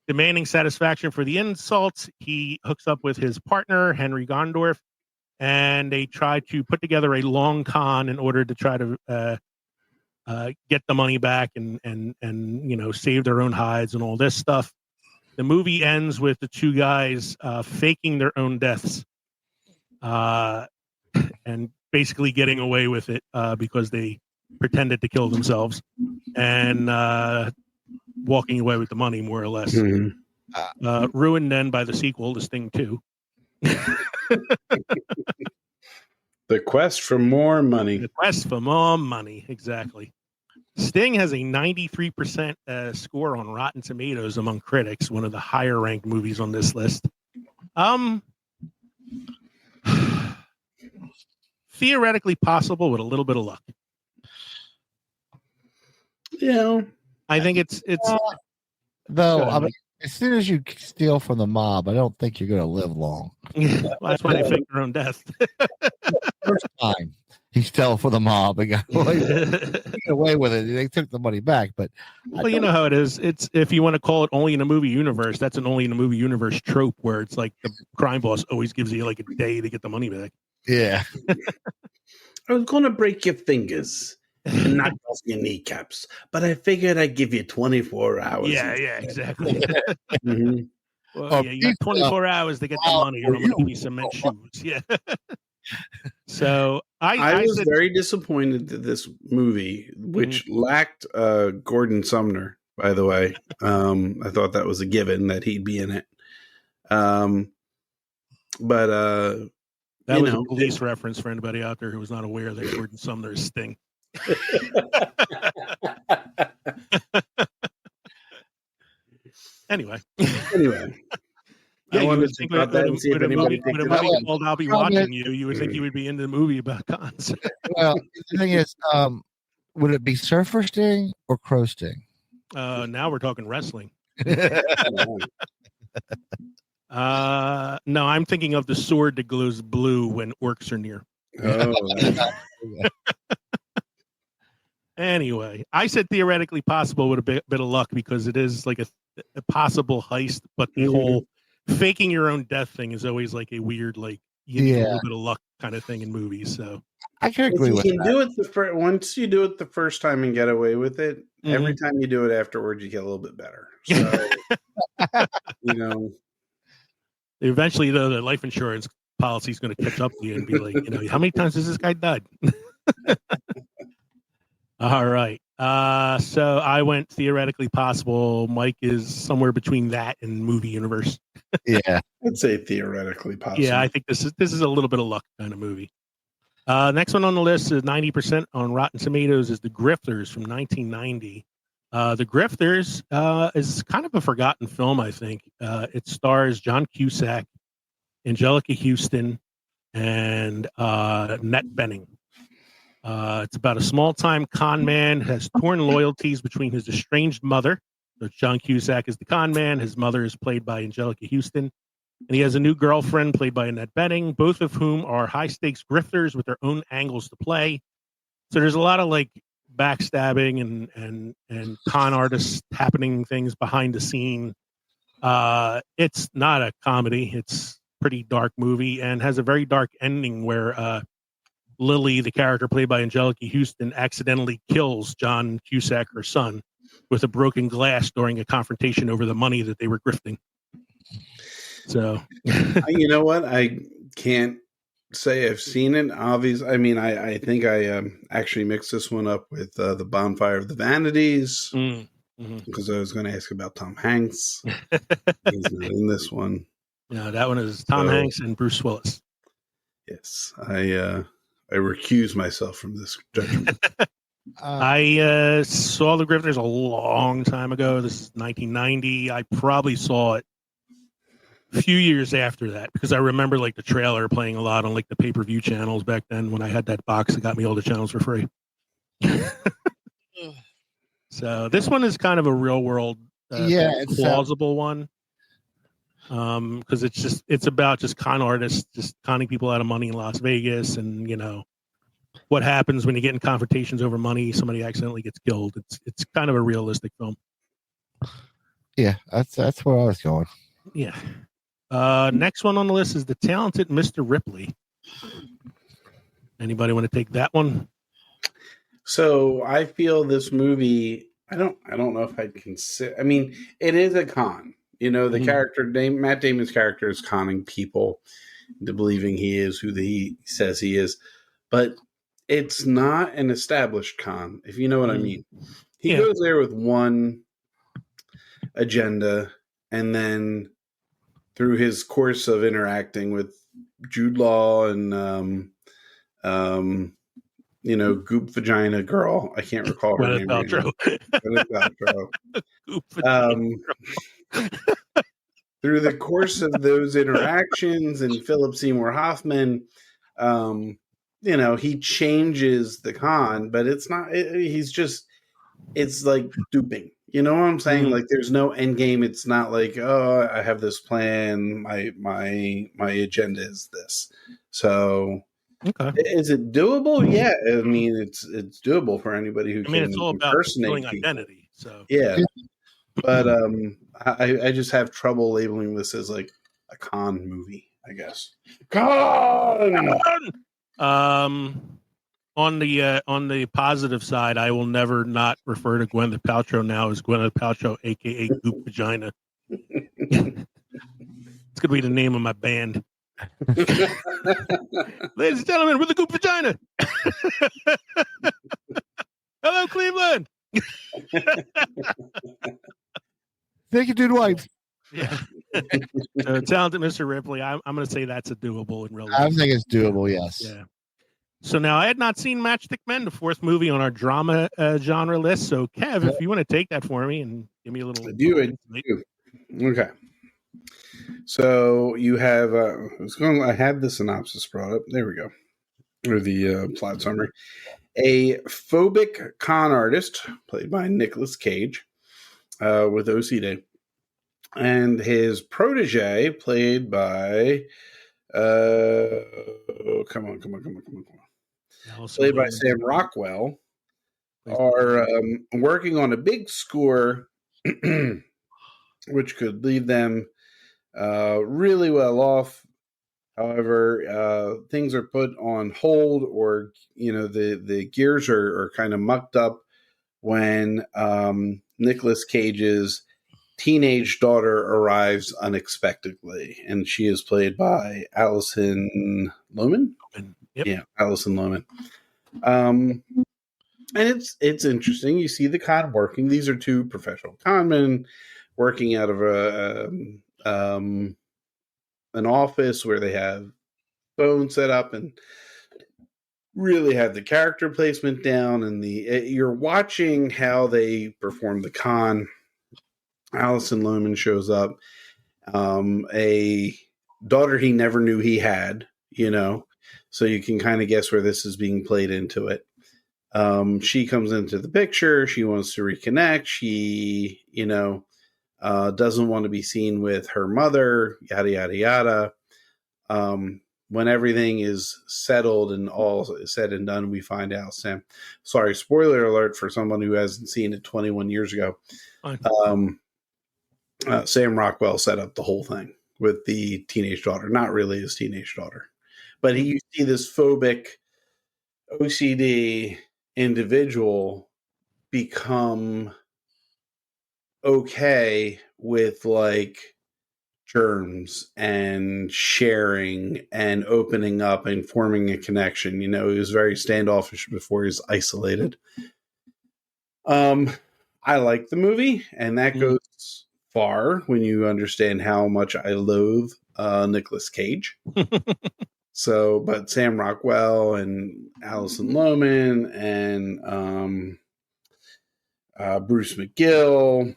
Demanding satisfaction for the insults, he hooks up with his partner, Henry Gondorf, and they try to put together a long con in order to try to get the money back and save their own hides and all this stuff. The movie ends with the two guys faking their own deaths and basically getting away with it because they pretended to kill themselves and walking away with the money, more or less. Ruined then by the sequel, The Sting 2. The quest for more money. The quest for more money, exactly. Sting has a 93% score on Rotten Tomatoes among critics, one of the higher ranked movies on this list. Theoretically possible with a little bit of luck. Yeah. I think it's though. I mean, as soon as you steal from the mob, I don't think you're going to live long. well, that's why they fake their own death. First time he stole from the mob and got away with it. They took the money back, but well, you know how it is. It's, if you want to call it only in a movie universe, that's an only in a movie universe trope where it's like the crime boss always gives you like a day to get the money back. Yeah. I was going to break your fingers and knock off your kneecaps, but I figured I'd give you 24 hours. Yeah, exactly. Well, Oh, you got 24 hours to get the money, or I'm going to give you cement shoes. Yeah. So I was said, very disappointed that this movie, which lacked Gordon Sumner, by the way, I thought that was a given that he'd be in it. But that was a police reference for anybody out there who was not aware that Gordon Sumner is Sting. Anyway. Yeah, you would think with a movie called I'll Be Watching You, you would think you would be into the movie about cons. Well, the thing is, would it be Surfer Sting or Crow Sting? Now we're talking wrestling. No, I'm thinking of the sword that glows blue when orcs are near. Oh. Anyway, I said theoretically possible with a bit of luck because it is like a possible heist, but the whole faking your own death thing is always like a weird, like, you need a little bit of luck kind of thing in movies. So I can agree with that. Do it once you do it the first time and get away with it, every time you do it afterwards, you get a little bit better. So, eventually, though, the life insurance policy is going to catch up to you and be like, how many times has this guy died? All right. So I went theoretically possible. Mike is somewhere between that and movie universe. Yeah. I'd say theoretically possible. Yeah, I think this is a little bit of luck kind of movie. Next one on the list is 90% on Rotten Tomatoes is The Grifters from 1990. The Grifters is kind of a forgotten film, I think. It stars John Cusack, Angelica Houston, and Annette Bening. It's about a small-time con man who has torn loyalties between his estranged mother. So John Cusack is the con man. His mother is played by Angelica Houston. And he has a new girlfriend played by Annette Bening, both of whom are high-stakes grifters with their own angles to play. So there's a lot of, like, backstabbing and con artists happening things behind the scene. It's not a comedy. It's a pretty dark movie and has a very dark ending where Lily, the character played by Angelica Houston, accidentally kills John Cusack, her son, with a broken glass during a confrontation over the money that they were grifting. So, you know what? I can't say I've seen it. Obviously, I mean, I think I actually mixed this one up with The Bonfire of the Vanities because I was going to ask about Tom Hanks. He's not in this one. No, that one is Tom Hanks and Bruce Willis. Yes, I recuse myself from this judgment. I saw The Grifters a long time ago. This is 1990. I probably saw it a few years after that because I remember like the trailer playing a lot on like the pay-per-view channels back then when I had that box that got me all the channels for free. So this one is kind of a real world, it's plausible one. Because it's about just con artists just conning people out of money in Las Vegas, and what happens when you get in confrontations over money. Somebody accidentally gets killed. It's kind of a realistic film. yeah, that's where I was going. Yeah. Next one on the list is The Talented Mr. Ripley. Anybody want to take that one? So I feel this movie. I don't know if I'd consider. I mean, it is a con. The character Matt Damon's character is conning people into believing he is who he says he is, but it's not an established con. If you know what I mean, he goes there with one agenda, and then through his course of interacting with Jude Law and Goop Vagina Girl. I can't recall her name right now. Gwyneth Paltrow. Goop Vagina Through the course of those interactions and Philip Seymour Hoffman, he changes the con, but it's not. It's like duping. You know what I'm saying? Like, there's no end game. It's not like, oh, I have this plan. My agenda is this. So. Okay. Is it doable? Yeah, I mean it's doable for anybody who can. It's all about stealing people. identity. So yeah, but I just have trouble labeling this as like a con movie. I guess. Con. On the positive side, I will never not refer to Gwyneth Paltrow now as Gwyneth Paltrow, aka Goop Vagina. It's gonna be the name of my band. Ladies and gentlemen, with the Goop Vagina. Hello, Cleveland. Thank you, dude. Wife. Yeah. Talented Mr. Ripley. I'm going to say that's a doable in real life. I think it's doable. Yes. Yeah. So now I had not seen Matchstick Men, the fourth movie on our drama genre list. So Kev, if you want to take that for me and give me a little. I do. Okay. So you have, I had the synopsis brought up. There we go. Or the plot summary. A phobic con artist, played by Nicolas Cage, with OCD, and his protege, played by, come on. Played by Sam Rockwell, are working on a big score, which could leave them really well off. However, things are put on hold, or the gears are kind of mucked up when Nicolas Cage's teenage daughter arrives unexpectedly, and she is played by Alison Lohman. Yep. Yeah, Alison Lohman. And it's interesting. You see the con working. These are two professional conmen working out of an office where they have phones set up and really have the character placement down, and you're watching how they perform the con. Alison Lohman shows up, a daughter he never knew he had, so you can kind of guess where this is being played into it. She comes into the picture. She wants to reconnect. She, doesn't want to be seen with her mother, yada, yada, yada. When everything is settled and all is said and done, we find out, sorry, spoiler alert for someone who hasn't seen it 21 years ago. Sam Rockwell set up the whole thing with the teenage daughter, not really his teenage daughter, but you see this phobic OCD individual become okay with like germs and sharing and opening up and forming a connection. He was very standoffish before he was isolated. I like the movie, and that goes far when you understand how much I loathe Nicolas Cage. But Sam Rockwell and Alison Lohman and Bruce McGill,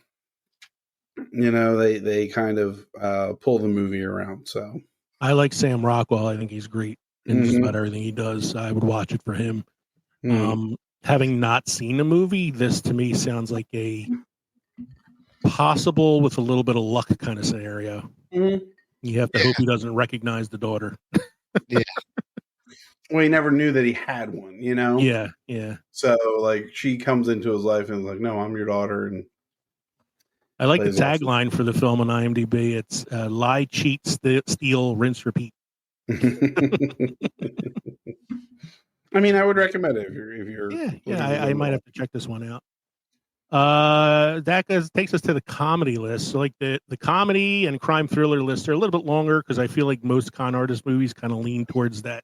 they kind of pull the movie around. So I like Sam Rockwell. I think he's great in just about everything he does. I would watch it for him. having not seen the movie, this to me sounds like a possible with a little bit of luck kind of scenario. Mhm. You have to hope he doesn't recognize the daughter. Well, he never knew that he had one, you know? Yeah, yeah. So, like, she comes into his life and is like, no, I'm your daughter. And I like the plays off. tagline for the film on IMDb. It's lie, cheat, steal, rinse, repeat. I mean, I would recommend it if you're Yeah. I might have to check this one out. That takes us to the comedy list. So, like the comedy and crime thriller lists are a little bit longer because I feel like most con artist movies kind of lean towards that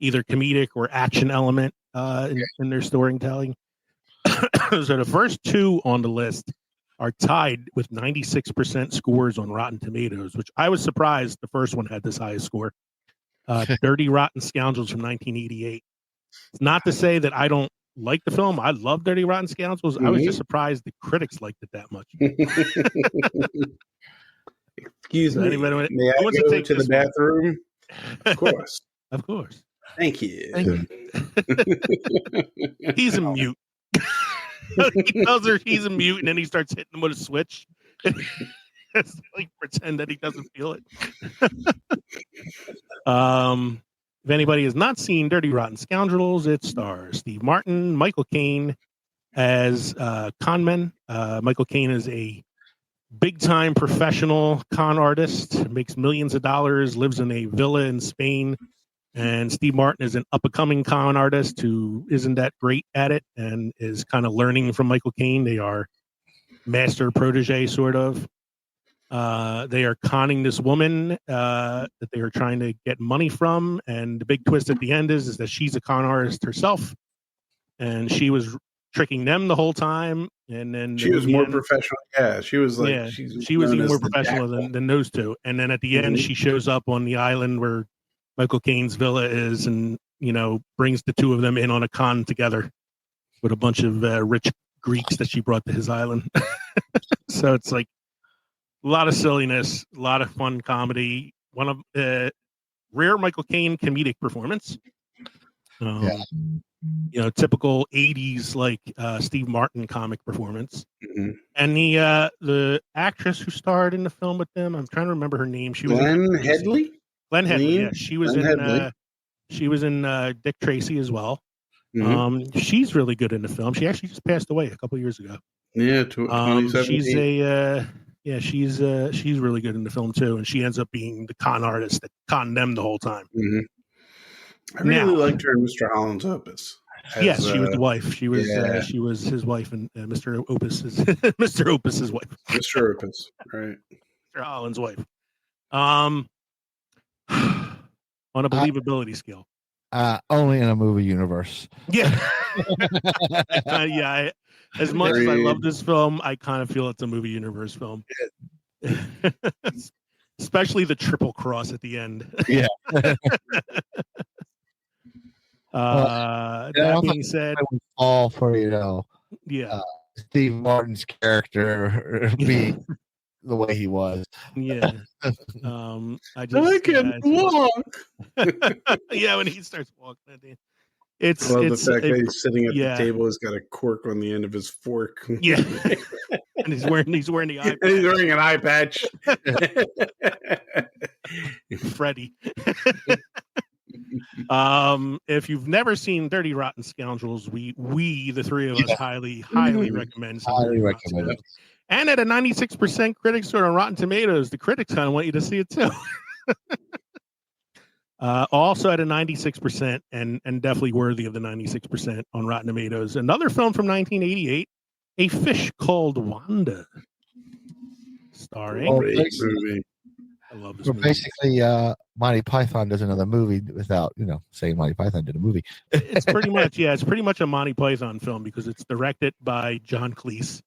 either comedic or action element in their storytelling. So the first two on the list are tied with 96% scores on Rotten Tomatoes, which I was surprised the first one had this highest score. Dirty Rotten Scoundrels from 1988. It's not to say that I don't like the film. I love Dirty Rotten Scoundrels. I was just surprised the critics liked it that much. Excuse me. Anybody May I wants to go take to the this one? bathroom? Of course. Of course. Thank you. He's a mute. He tells her he's a mute, and then he starts hitting him with a switch. It's like pretend that he doesn't feel it. If anybody has not seen Dirty Rotten Scoundrels, it stars Steve Martin, Michael Caine as con men. Michael Caine is a big-time professional con artist, makes millions of dollars, lives in a villa in Spain. And Steve Martin is an up-and-coming con artist who isn't that great at it and is kind of learning from Michael Caine. They are master protege, sort of. They are conning this woman that they are trying to get money from. And the big twist at the end is that she's a con artist herself. And she was tricking them the whole time. And then she was more professional. Yeah, she was like, she was even more professional than those two. And then at the end, she shows up on the island where Michael Caine's villa is, and brings the two of them in on a con together with a bunch of rich Greeks that she brought to his island. So it's like a lot of silliness, a lot of fun comedy. One of rare Michael Caine comedic performance. Typical 80s like Steve Martin comic performance. Mm-hmm. And the actress who starred in the film with them, I'm trying to remember her name. She was Glenn Headley. Glenn Headley, yeah. She was in Dick Tracy as well. Mm-hmm. She's really good in the film. She actually just passed away a couple years ago. Yeah, 2017. She's really good in the film too, and she ends up being the con artist that conned them the whole time. Mm-hmm. I really liked her in Mr. Holland's Opus. Yes, she was the wife. She was his wife, and Mr. Opus is Mr. Opus's wife. Mr. Opus, right? Mr. Holland's wife. On a believability scale. Only in a movie universe. Yeah. As much as I love this film, I kind of feel it's a movie universe film. Especially the triple cross at the end. Yeah. That being said, all for Steve Martin's character being the way he was. Yeah. I can walk. Yeah, when he starts walking at the end. It's the fact that he's sitting at the table, has got a cork on the end of his fork. Yeah. And he's wearing the eye patch. He's wearing an eye patch. Freddie. If you've never seen Dirty Rotten Scoundrels, we the three of us highly recommend. Highly recommend it. And at a 96% critic score on Rotten Tomatoes, the critics kind of want you to see it too. Also at a 96% and definitely worthy of the 96% on Rotten Tomatoes. Another film from 1988, A Fish Called Wanda, starring. I love this movie. Basically, Monty Python does another movie without, saying Monty Python did a movie. It's pretty much a Monty Python film because it's directed by John Cleese,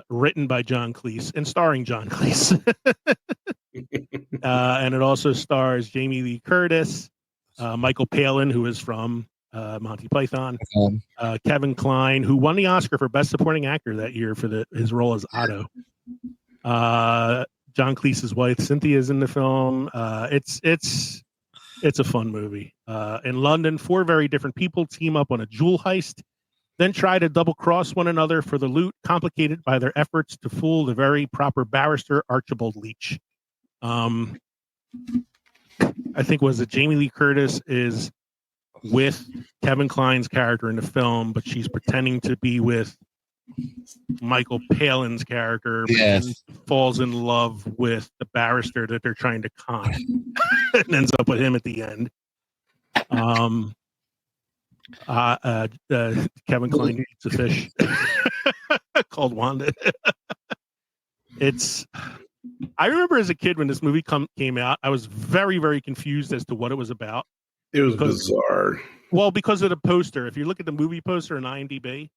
written by John Cleese, and starring John Cleese. And it also stars Jamie Lee Curtis, Michael Palin, who is from Monty Python, Kevin Kline, who won the Oscar for Best Supporting Actor that year for his role as Otto. John Cleese's wife Cynthia is in the film. It's It's a fun movie. In London, 4 very different people team up on a jewel heist, then try to double cross one another for the loot, complicated by their efforts to fool the very proper barrister Archibald Leach. I think was it Jamie Lee Curtis is with Kevin Kline's character in the film, but she's pretending to be with Michael Palin's character, but then falls in love with the barrister that they're trying to con and ends up with him at the end. Kevin Kline eats a fish called Wanda. I remember as a kid when this movie came out, I was very, very confused as to what it was about. It was bizarre. Well, because of the poster. If you look at the movie poster on IMDb,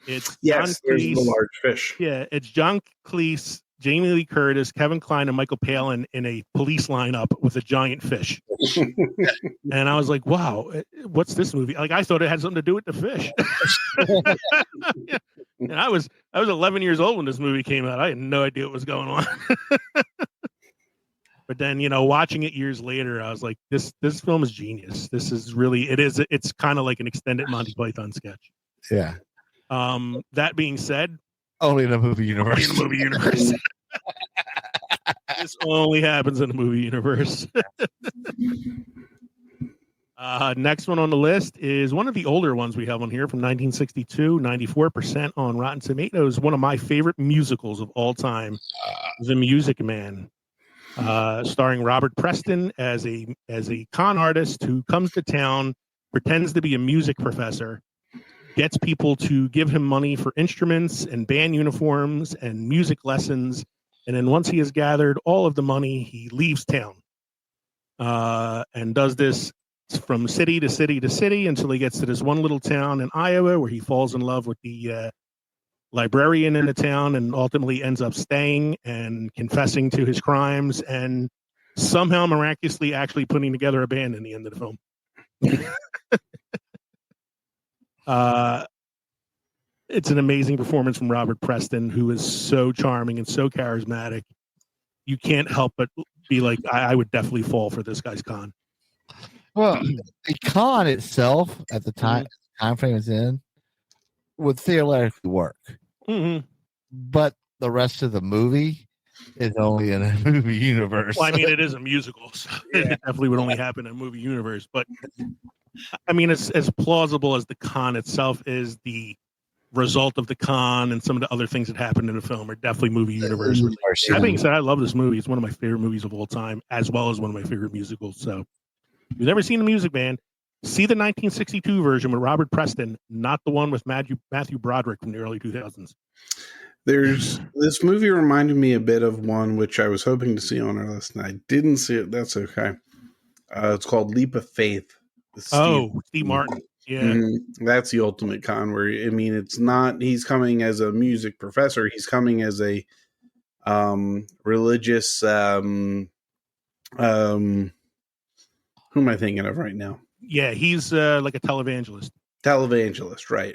it's there's John Cleese, the large fish. Yeah, it's John Cleese, Jamie Lee Curtis, Kevin Kline, and Michael Palin in a police lineup with a giant fish. And I was like, wow, what's this movie? Like, I thought it had something to do with the fish. And I was 11 years old when this movie came out. I had no idea what was going on. But then, watching it years later, I was like, this film is genius. This is really, it's kind of like an extended Monty Python sketch. Yeah. That being said, only in the movie universe. This only happens in the movie universe. Next one on the list is one of the older ones we have on here from 1962, 94% on Rotten Tomatoes. One of my favorite musicals of all time, The Music Man, starring Robert Preston as a con artist who comes to town, pretends to be a music professor, gets people to give him money for instruments and band uniforms and music lessons. And then once he has gathered all of the money, he leaves town and does this from city to city to city until he gets to this one little town in Iowa where he falls in love with the librarian in the town and ultimately ends up staying and confessing to his crimes and somehow miraculously actually putting together a band in the end of the film. It's an amazing performance from Robert Preston, who is so charming and so charismatic. You can't help but be like, I would definitely fall for this guy's con. Well, the con itself at the time frame it's in would theoretically work, but the rest of the movie is only in a movie universe. Well, I mean, it is a musical, so it definitely would only happen in a movie universe. But I mean, it's as plausible as the con itself is. The result of the con and some of the other things that happened in the film are definitely movie universe. That being said, I love this movie. It's one of my favorite movies of all time, as well as one of my favorite musicals. So if you've never seen The Music Man, see the 1962 version with Robert Preston, not the one with Matthew Broderick from the early 2000s. This movie reminded me a bit of one which I was hoping to see on our list, and I didn't see it. That's okay. It's called Leap of Faith. Steve Martin. Yeah. Mm-hmm. That's the ultimate con where, I mean, it's not, he's coming as a music professor. He's coming as a religious, who am I thinking of right now? Yeah, he's like a televangelist. Right.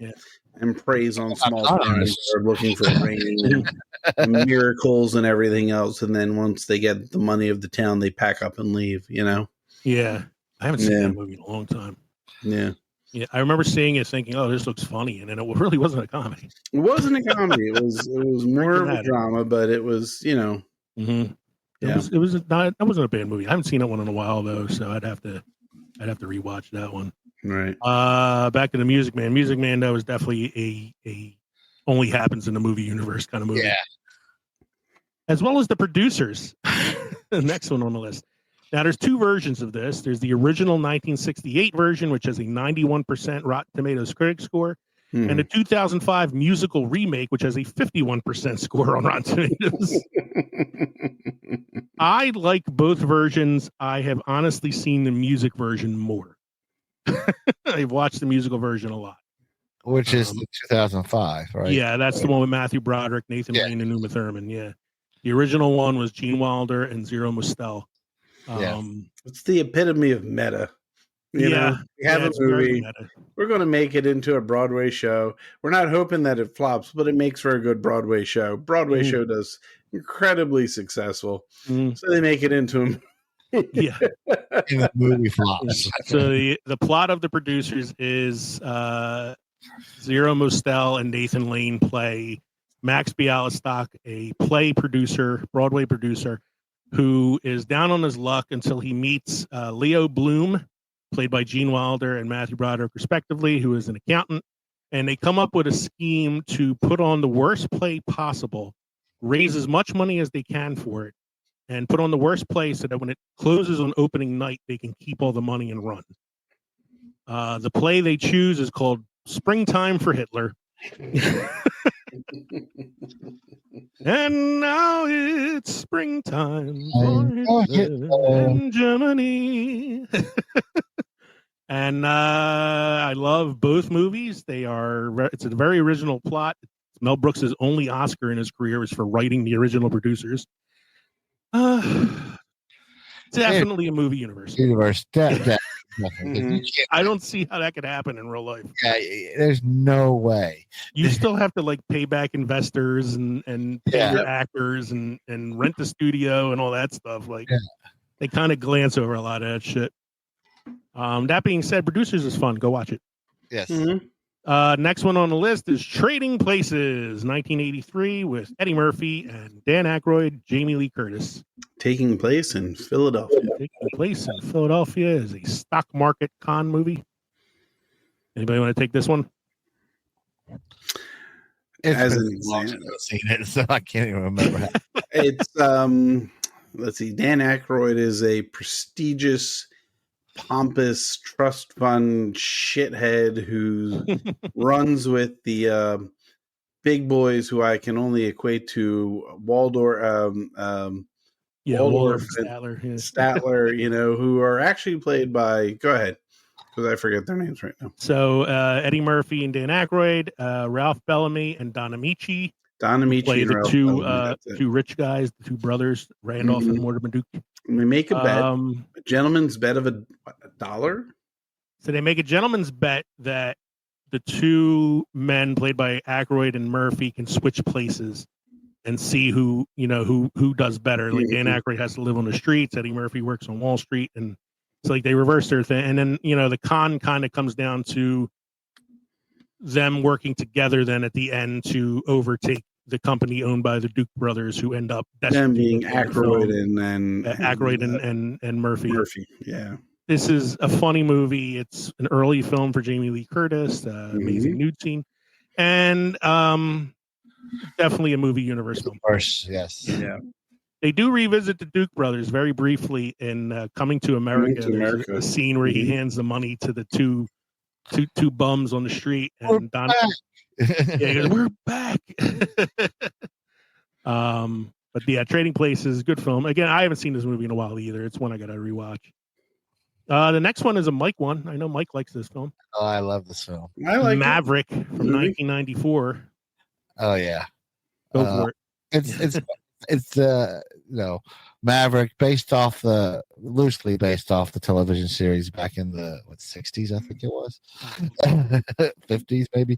Yeah. And preys on small towns that are looking for rain and miracles and everything else. And then once they get the money of the town, they pack up and leave, Yeah. I haven't seen that movie in a long time. Yeah. I remember seeing it thinking, oh, this looks funny. And then it really wasn't a comedy. It wasn't a comedy. It was more of a drama, but it was, Mm-hmm. It was not. That wasn't a bad movie. I haven't seen that one in a while though, so I'd have to rewatch that one. Right. Back to The Music Man. Music Man though is definitely a only happens in the movie universe kind of movie. Yeah. As well as the producers. The next one on the list. Now there's 2 versions of this. There's the original 1968 version, which has a 91% Rotten Tomatoes critic score, and the 2005 musical remake, which has a 51% score on Rotten Tomatoes. I like both versions. I have honestly seen the music version more. I've watched the musical version a lot. Which is the 2005, right? Yeah, that's the one with Matthew Broderick, Nathan Lane, and Uma Thurman. Yeah. The original one was Gene Wilder and Zero Mostel. It's the epitome of meta. We have a movie. We're going to make it into a Broadway show. We're not hoping that it flops, but it makes for a good Broadway show. Broadway show does incredibly successful. So they make it into Yeah. And the movie flops. So the plot of The Producers is Zero Mostel and Nathan Lane play Max Bialystock, a play producer, Broadway producer, who is down on his luck until he meets Leo Bloom, played by Gene Wilder and Matthew Broderick, respectively, who is an accountant. And they come up with a scheme to put on the worst play possible, raise as much money as they can for it, and put on the worst play so that when it closes on opening night, they can keep all the money and run. The play they choose is called Springtime for Hitler. And now it's springtime for Hitler in Germany. And I love both movies. It's a very original plot. Mel Brooks' only Oscar in his career was for writing the original producers. Definitely a movie universe. Definitely. I don't see how that could happen in real life. Yeah, there's no way. You still have to like pay back investors and pay your actors and rent the studio and all that stuff. Like they kind of glance over a lot of that shit. That being said, Producers is fun. Go watch it. Yes. Next one on the list is Trading Places, 1983, with Eddie Murphy and Dan Aykroyd, Jamie Lee Curtis. Taking place in Philadelphia. Taking place in Philadelphia is a stock market con movie. Anybody want to take this one? As an I've example, seen it, so I can't even remember. it's let's see. Dan Aykroyd is a prestigious, pompous trust fund shithead who runs with the big boys, who I can only equate to Waldorf. Waldorf Statler. Yeah. Statler, who are actually played by. Go ahead, because I forget their names right now. So Eddie Murphy and Dan Aykroyd, Ralph Bellamy and Don Amici. Don Amici play and the Ralph two Bellamy, two rich guys, the two brothers, Randolph and Mortimer Duke. We make a bet, a gentleman's bet of $1. So they make a gentleman's bet that the two men played by Aykroyd and Murphy can switch places and see who does better. Like Dan Aykroyd has to live on the streets, Eddie Murphy works on Wall Street, and it's like they reverse their thing. And then the con kind of comes down to them working together then at the end to overtake the company owned by the Duke brothers, who end up them being Aykroyd and Murphy. Yeah. This is a funny movie. It's an early film for Jamie Lee Curtis, amazing nude scene, and definitely a movie universe film. Yes. Yeah. They do revisit the Duke brothers very briefly in Coming to America. There's a scene where he hands the money to the two bums on the street, and Don he goes, "We're back." But yeah, Trading Places is a good film. Again, I haven't seen this movie in a while either. It's one I got to rewatch. The next one is a Mike one. I know Mike likes this film. Oh, I love this film. I like Maverick from 1994. Oh yeah, Go for it. It's Maverick, loosely based off the television series back in the 60s, I think it was, 50s maybe,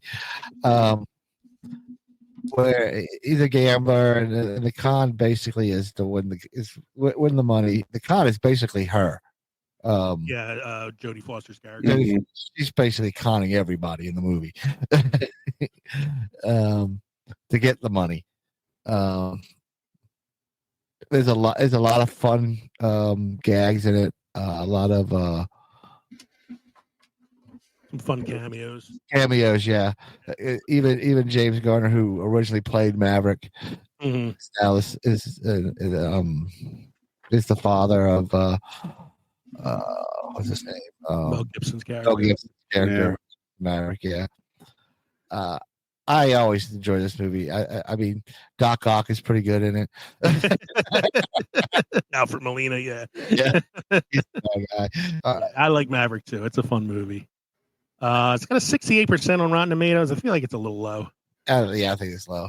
where he's a gambler, and the con basically is to win the money. The con is basically her. Jodie Foster's character. She's basically conning everybody in the movie to get the money. There's a lot of fun gags in it. A lot of some fun cameos. Yeah. Even James Garner, who originally played Maverick, now is the father of what's his name? Mel Gibson's character. Maverick. Yeah. I always enjoy this movie. I mean, Doc Ock is pretty good in it. Alfred Molina, yeah. He's a bad guy. I like Maverick too. It's a fun movie. It's got a 68% on Rotten Tomatoes. I feel like it's a little low. I think it's low.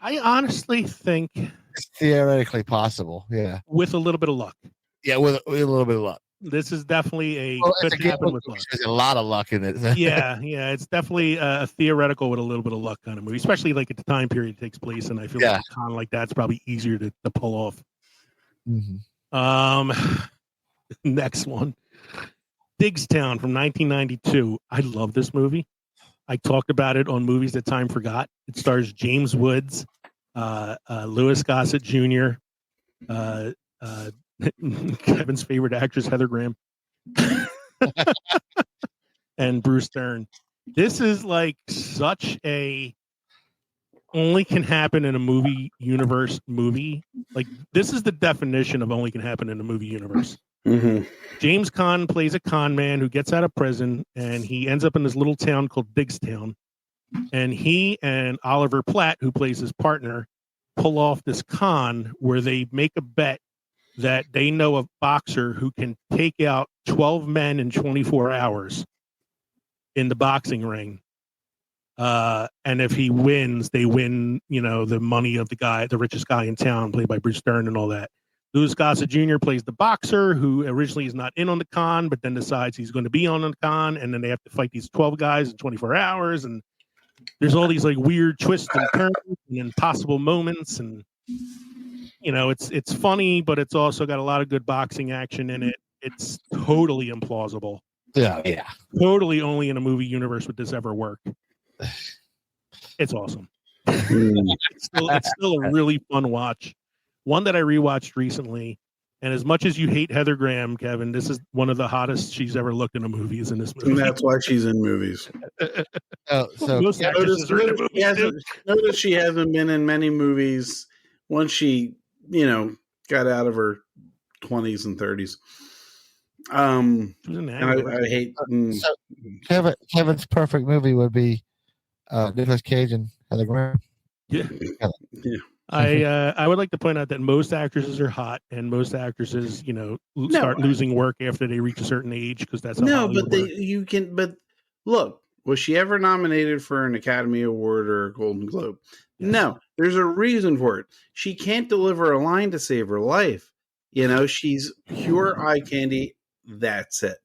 I honestly think it's theoretically possible. Yeah, with a little bit of luck. Yeah, with a little bit of luck. This is definitely could happen with luck. There's a lot of luck in it. yeah, it's definitely a theoretical with a little bit of luck kind of movie, especially like at the time period it takes place. And I feel like a con like that's probably easier to pull off. Mm-hmm. Um, next one, Digstown from 1992. I love this movie. I talked about it on Movies That Time Forgot. It stars James Woods, Louis Gossett Jr., Kevin's favorite actress, Heather Graham, and Bruce Dern. This is like such a only can happen in a movie universe movie. Like, this is the definition of only can happen in a movie universe. Mm-hmm. James Caan plays a con man who gets out of prison, and he ends up in this little town called Digstown. And he and Oliver Platt, who plays his partner, pull off this con where they make a bet that they know a boxer who can take out 12 men in 24 hours in the boxing ring. And if he wins, they win, the money of the richest guy in town, played by Bruce Dern and all that. Louis Gossett Jr. plays the boxer who originally is not in on the con, but then decides he's going to be on the con. And then they have to fight these 12 guys in 24 hours. And there's all these like weird twists and turns and impossible moments. And, it's funny, but it's also got a lot of good boxing action in it. It's totally implausible. Yeah. Totally only in a movie universe would this ever work. It's awesome. Mm. It's still a really fun watch. One that I rewatched recently, and as much as you hate Heather Graham, Kevin, this is one of the hottest she's ever looked in a movie. Is in this movie, And that's why she's in movies. Most actresses are in the movies, too. Notice she hasn't been in many movies once she, got out of her 20s and 30s. She was in And I hate. So Kevin's perfect movie would be Nicolas Cage and Heather Graham. Yeah. Yeah. I would like to point out that most actresses are hot, and most actresses, start losing work after they reach a certain age, because that's how Hollywood works. But look, was she ever nominated for an Academy Award or a Golden Globe? Yes. No, there's a reason for it. She can't deliver a line to save her life. She's pure eye candy. That's it.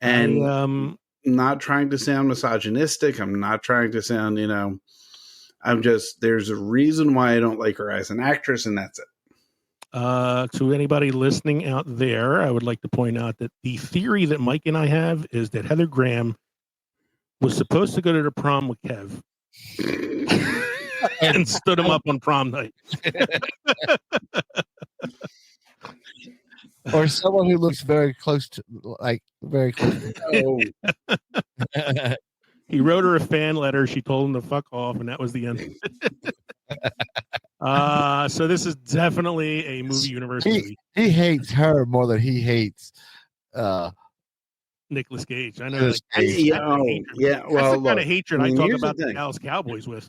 And not trying to sound misogynistic. I'm not trying to sound, there's a reason why I don't like her as an actress, and that's it. To anybody listening out there, I would like to point out that the theory that Mike and I have is that Heather Graham was supposed to go to the prom with Kev and stood him up on prom night. Or someone who looks very close to. Oh, He wrote her a fan letter. She told him to fuck off, and that was the end. So this is definitely a movie universe movie. He hates her more than he hates Nicolas Cage. I know. Well, That's the kind of hatred I talk here's about the the thing. Dallas Cowboys with.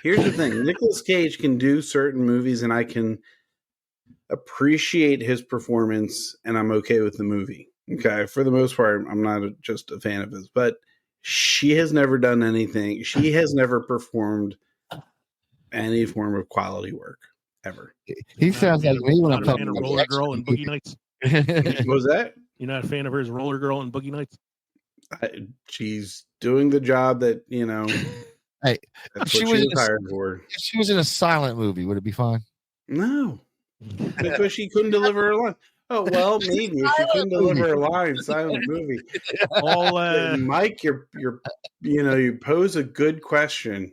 Here's the thing. Nicolas Cage can do certain movies, and I can appreciate his performance, and I'm okay with the movie. Okay. For the most part, I'm not just a fan of his, but she has never done anything. She has never performed any form of quality work ever. He sounds like me when I'm Not a talking fan of about Roller Girl and Boogie Nights. What was that? You're not a fan of hers, Roller Girl and Boogie Nights? She's doing the job that, Hey, that's she what was she in was a- hired for. If she was in a silent movie, would it be fine? No, because she couldn't deliver a line. Oh, well, maybe if she couldn't deliver a line, silent movie. All Mike, you pose a good question.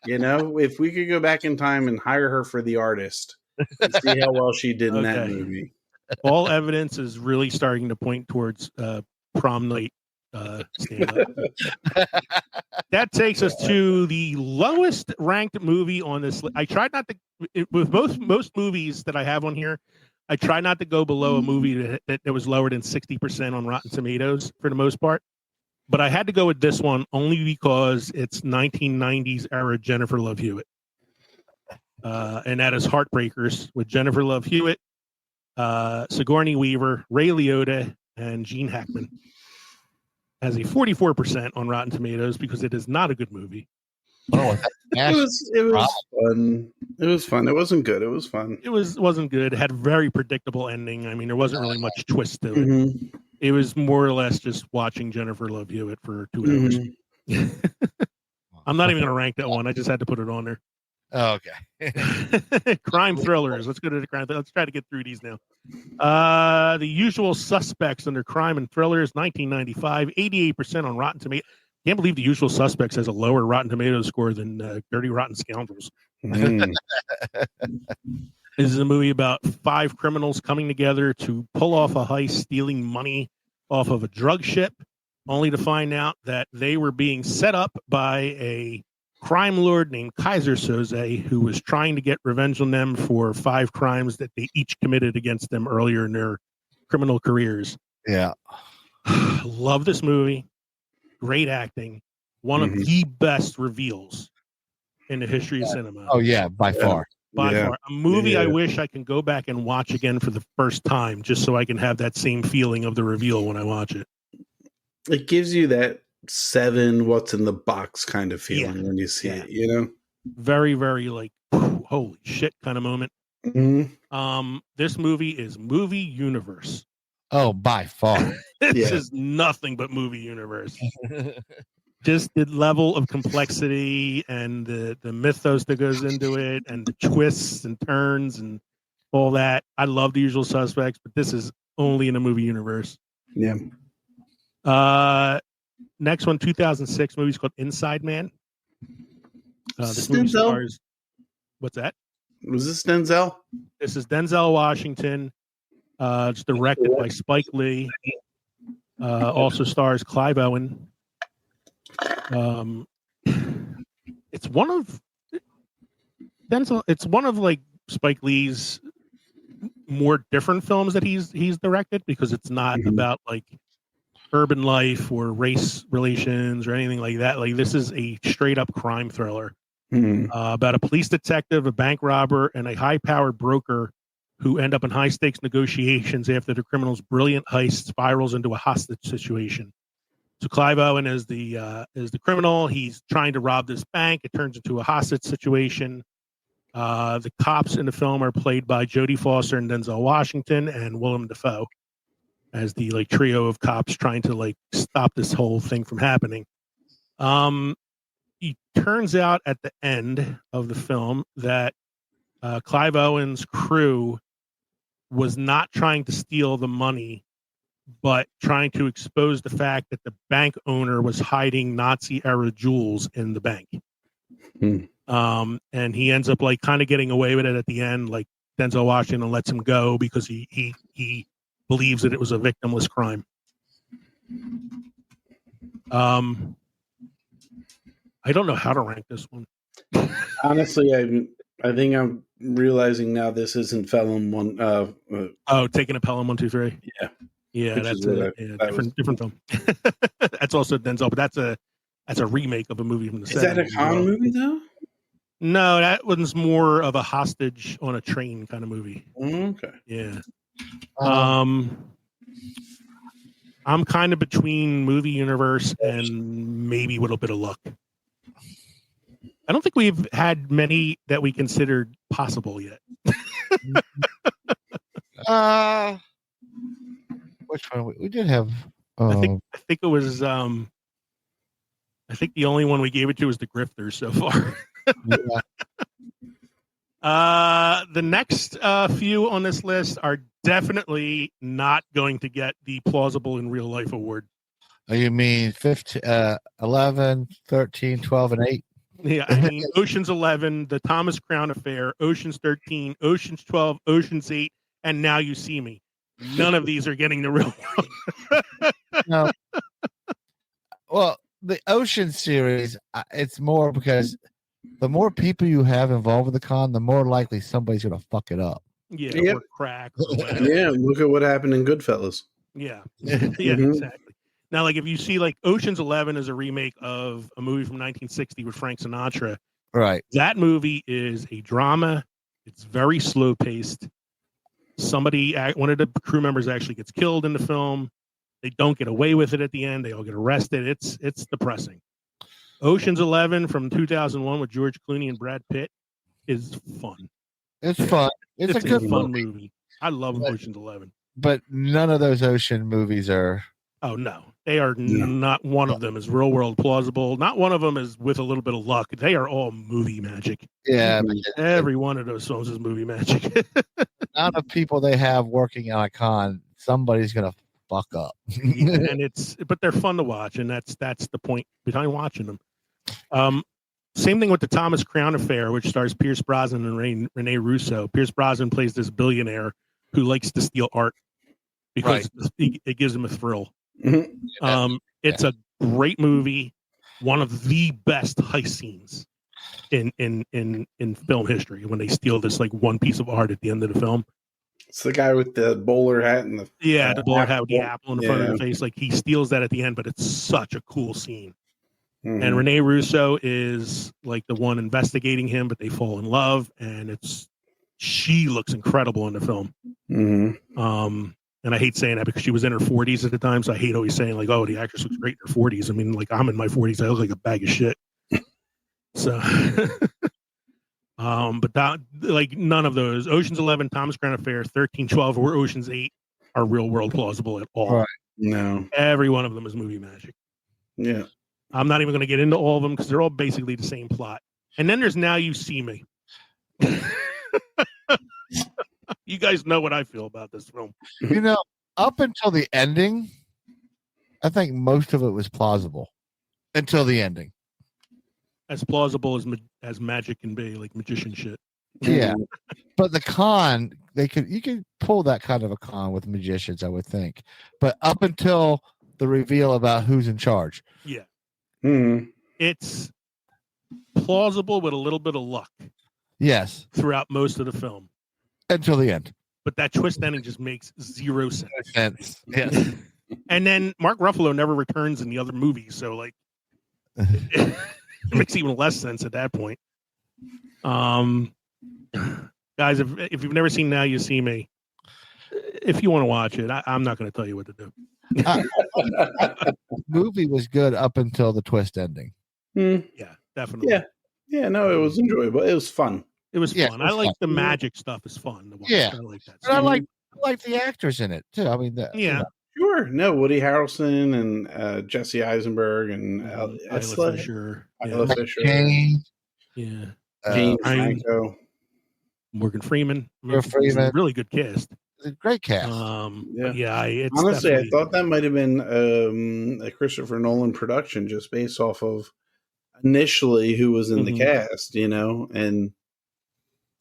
If we could go back in time and hire her for The Artist and see how well she did in that Okay. movie. all evidence is really starting to point towards prom night stand-up. That takes us to the lowest ranked movie on this. I tried not to, with most movies that I have on here, I try not to go below a movie that was lower than 60% on Rotten Tomatoes for the most part. But I had to go with this one only because it's 1990s era Jennifer Love Hewitt. And that is Heartbreakers with Jennifer Love Hewitt, Sigourney Weaver, Ray Liotta, and Gene Hackman. Has a 44% on Rotten Tomatoes because it is not a good movie. Oh, It was fun. It was fun. It wasn't good. It was fun. It wasn't good. It had a very predictable ending. I mean, there wasn't really much twist to it. Mm-hmm. It was more or less just watching Jennifer Love Hewitt for 2 hours. Mm-hmm. I'm not even going to rank that one. I just had to put it on there. Oh, okay. Crime thrillers. Let's go to the crime. Let's try to get through these now. The Usual Suspects under crime and thrillers, 1995, 88% on Rotten Tomatoes. Can't believe The Usual Suspects has a lower Rotten Tomatoes score than Dirty Rotten Scoundrels. Mm. This is a movie about 5 criminals coming together to pull off a heist, stealing money off of a drug ship, only to find out that they were being set up by a crime lord named Kaiser Soze, who was trying to get revenge on them for 5 crimes that they each committed against them earlier in their criminal careers. Yeah. Love this movie. Great acting. One of the best reveals in the history of cinema. Oh, yeah, by far. By far. A movie I wish I can go back and watch again for the first time, just so I can have that same feeling of the reveal when I watch it. It gives you that 7 what's in the box kind of feeling when you see it, you know? Very, very like, holy shit kind of moment. This movie is movie universe. Oh, by far. This is nothing but movie universe. Just the level of complexity and the mythos that goes into it and the twists and turns and all that. I love The Usual Suspects, but this is only in a movie universe. Yeah. Next one, 2006 movie is called Inside Man. This movie Denzel? stars. What's that? Was this Denzel? This is Denzel Washington. It's directed by Spike Lee. Also stars Clive Owen. It's one of Denzel. It's one of like Spike Lee's more different films that he's directed, because it's not about like urban life or race relations or anything like that. Like, this is a straight up crime thriller about a police detective, a bank robber, and a high powered broker who end up in high stakes negotiations after the criminal's brilliant heist spirals into a hostage situation. So Clive Owen is the criminal. He's trying to rob this bank. It turns into a hostage situation. The cops in the film are played by Jodie Foster and Denzel Washington and Willem Dafoe as the like trio of cops trying to like stop this whole thing from happening. It turns out at the end of the film that Clive Owen's crew was not trying to steal the money, but trying to expose the fact that the bank owner was hiding Nazi-era jewels in the bank. And he ends up like kind of getting away with it at the end. Like, Denzel Washington lets him go because he believes that it was a victimless crime. I don't know how to rank this one. Honestly, I think I'm realizing now this isn't Pelham 1. Taking a Pelham 1, 2, 3. Yeah, Which that's is a what different film. That's also Denzel, but that's a remake of a movie from the 70s. Is that a con movie though? No, that one's more of a hostage on a train kind of movie. Okay. Yeah. I'm kind of between movie universe and maybe a little bit of luck. I don't think we've had many that we considered possible yet. Which one? We did have. I think it was. I think the only one we gave it to was the grifters so far. The next few on this list are definitely not going to get the plausible in real life award. Oh, you mean 15, 11, 13, 12, and 8? Yeah, I mean, Ocean's 11, the Thomas Crown Affair, Ocean's 13, Ocean's 12, Ocean's 8, and Now You See Me. None of these are getting the real world. No. Well, the Ocean series, it's more because the more people you have involved with the con, the more likely somebody's going to fuck it up. Yeah, or crack. Or Yeah, look at what happened in Goodfellas. Yeah, exactly. Now, like, if you see, like, Ocean's 11 is a remake of a movie from 1960 with Frank Sinatra. Right. That movie is a drama. It's very slow paced. One of the crew members actually gets killed in the film. They don't get away with it at the end. They all get arrested. It's depressing. Ocean's 11 from 2001 with George Clooney and Brad Pitt is fun. It's fun. It's a good fun movie. I love Ocean's 11. But none of those Ocean movies are. Oh, no. They are Yeah. not one of them is real world plausible. Not one of them is with a little bit of luck. They are all movie magic. Yeah, Mhm. Every one of those films is movie magic. amount of people they have working on a con, somebody's gonna fuck up. Yeah, and but they're fun to watch, and that's the point behind watching them. Same thing with the Thomas Crown Affair, which stars Pierce Brosnan and Rene Russo. Pierce Brosnan plays this billionaire who likes to steal art because it gives him a thrill. Mhm. It's a great movie, one of the best heist scenes in film history when they steal this like one piece of art at the end of the film. It's the guy with the bowler hat and the The bowler hat with the apple in the front of Yeah. the face. Like he steals that at the end, but it's such a cool scene. Mhm. And Rene Russo is like the one investigating him, but they fall in love, and she looks incredible in the film. Mhm. And I hate saying that because she was in her 40s at the time, so I hate always saying like, "Oh, the actress looks great in her 40s." I mean, like I'm in my 40s, I look like a bag of shit. So, but that, like none of those Ocean's 11, Thomas Crown Affair, 13, 12, or Ocean's 8 are real world plausible at all. Right. No. Every one of them is movie magic. Yeah. I'm not even going to get into all of them because they're all basically the same plot. And then there's Now You See Me. You guys know what I feel about this film. You know, up until the ending, I think most of it was plausible until the ending. As plausible as magic can be, like magician shit. Yeah, but the con, you could pull that kind of a con with magicians, I would think. But up until the reveal about who's in charge, Yeah. Mhm. It's plausible with a little bit of luck yes, throughout most of the film. until the end. But that twist ending just makes zero sense. Sense. Yes. And then Mark Ruffalo never returns in the other movies, so like it makes even less sense at that point. Guys, if you've never seen Now You See Me, if you want to watch it, I'm not going to tell you what to do. The movie was good up until the twist ending. Mhm. Yeah, definitely. Yeah. Yeah, no, it was enjoyable. It was fun. It was Yeah, fun. it was I like fun. the magic stuff is fun to watch. Yeah. I like that. But I stuff. like the actors in it too. I mean, Yeah. Sure. No, Woody Harrelson and Jesse Eisenberg and Isla Fisher. Isla Yeah. Fisher, Kane, Yeah. James Ryan- Franco. Morgan Freeman. Morgan Freeman. It's a really good cast. it's a great cast. Yeah. It's Honestly, I definitely- thought that might have been a Christopher Nolan production just based off of initially who was in the Mhm. cast, and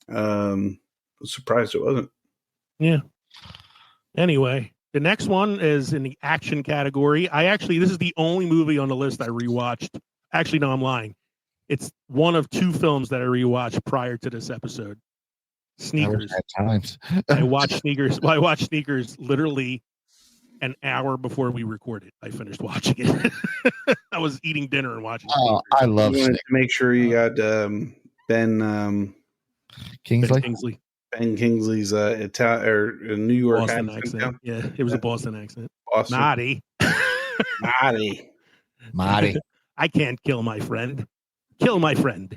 was surprised it wasn't. Yeah. Anyway, the next one is in the action category. This is the only movie on the list I rewatched. Actually, no, I'm lying. It's one of two films that I rewatched prior to this episode. Sneakers. At times. I watched Sneakers. Well, I watched Sneakers literally an hour before we recorded. I finished watching it. I was eating dinner and watching. Oh, Sneakers. I love You wanted Snake. to make sure you got Ben Ben Kingsley. Kingsley, Ben Kingsley's New York Boston accent. accent. down. Yeah, it was a Boston accent. Boston. Naughty. Naughty. Marty. I can't kill my friend. Kill my friend.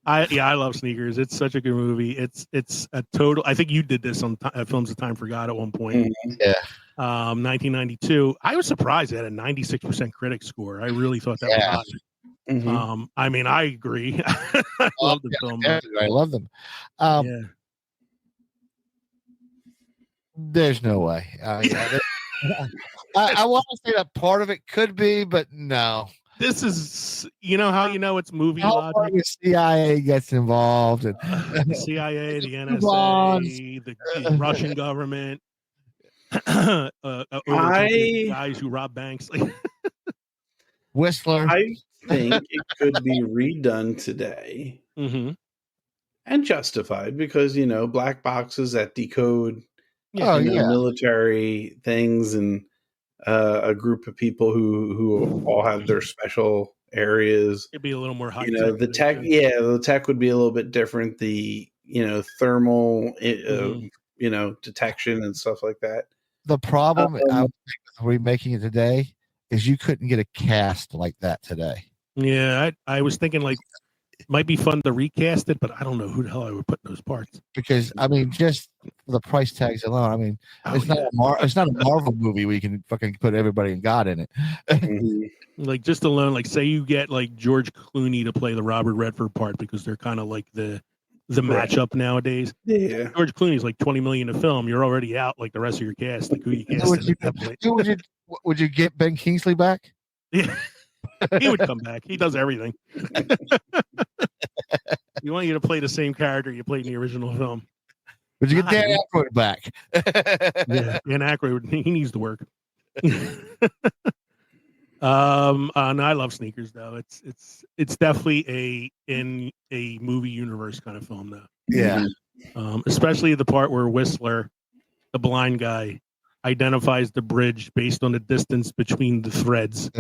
I love Sneakers. It's such a good movie. It's a total. I think you did this on Films of Time Forgot at one point. Yeah. 1992. I was surprised it had a 96% critic score. I really thought that was Yeah. high. Mhm. I mean, I agree. I love the film. but, I love them. yeah. There's no way. I want to say that part of it could be, but no. This is, how it's movie How logic. far the CIA gets involved, and The CIA, the Bonds. NSA, the Russian government, guys who rob banks. Whistler. I think it could be redone today Mhm. and justified because black boxes that decode Yeah. Oh, you know, yeah. military things and a group of people who all have their special areas. It'd be a little more high. The tech would be a little bit different. The thermal detection and stuff like that. The problem I would think with remaking it today is you couldn't get a cast like that today. Yeah, I was thinking like Might be fun to recast it, but I don't know who the hell I would put in those parts. Because I mean, just for the price tags alone, I mean, Oh, it's not it's not a Marvel movie where you can fucking put everybody and God in it. Mhm. Like just alone, like say you get like George Clooney to play the Robert Redford part because they're kind of like the Right. matchup nowadays. Yeah. George Clooney's like 20 million a film. You're already out like the rest of your cast. Like who you casting at that point? Would you get Ben Kingsley back? Yeah, he would come back. He does everything. We want you to play the same character you played in the original film. Would you get Dan God. Aykroyd back? Yeah, Dan Aykroyd, he needs to work. No, I love Sneakers though. It's definitely in a movie universe kind of film though. Yeah. Especially the part where Whistler, the blind guy, identifies the bridge based on the distance between the threads.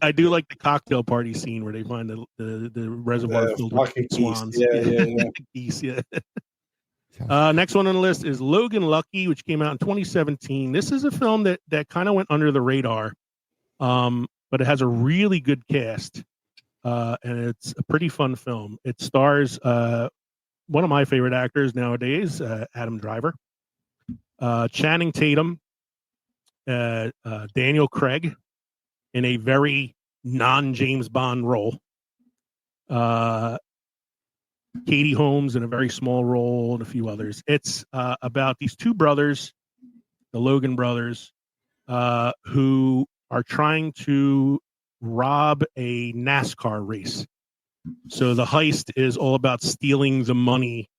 I do like the cocktail party scene where they find the reservoir filled with fucking swans. geese. Geese, yeah. Next one on the list is Logan Lucky, which came out in 2017. This is a film that kind of went under the radar, but it has a really good cast, and it's a pretty fun film. It stars one of my favorite actors nowadays, Adam Driver, Channing Tatum, Daniel Craig, in a very non-James Bond role. Katie Holmes in a very small role, and a few others. It's about these two brothers, the Logan brothers, who are trying to rob a NASCAR race. So the heist is all about stealing the money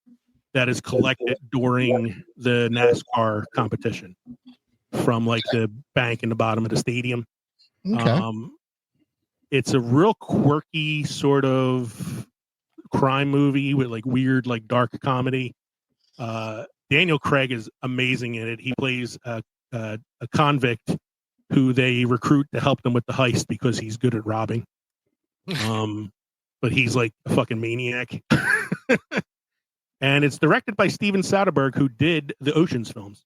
that is collected during the NASCAR competition from like the bank in the bottom of the stadium. Okay. It's a real quirky sort of crime movie with like weird, like dark comedy. Daniel Craig is amazing in it. He plays a convict who they recruit to help them with the heist because he's good at robbing. But he's like a fucking maniac. And it's directed by Steven Soderbergh, who did the Ocean's films.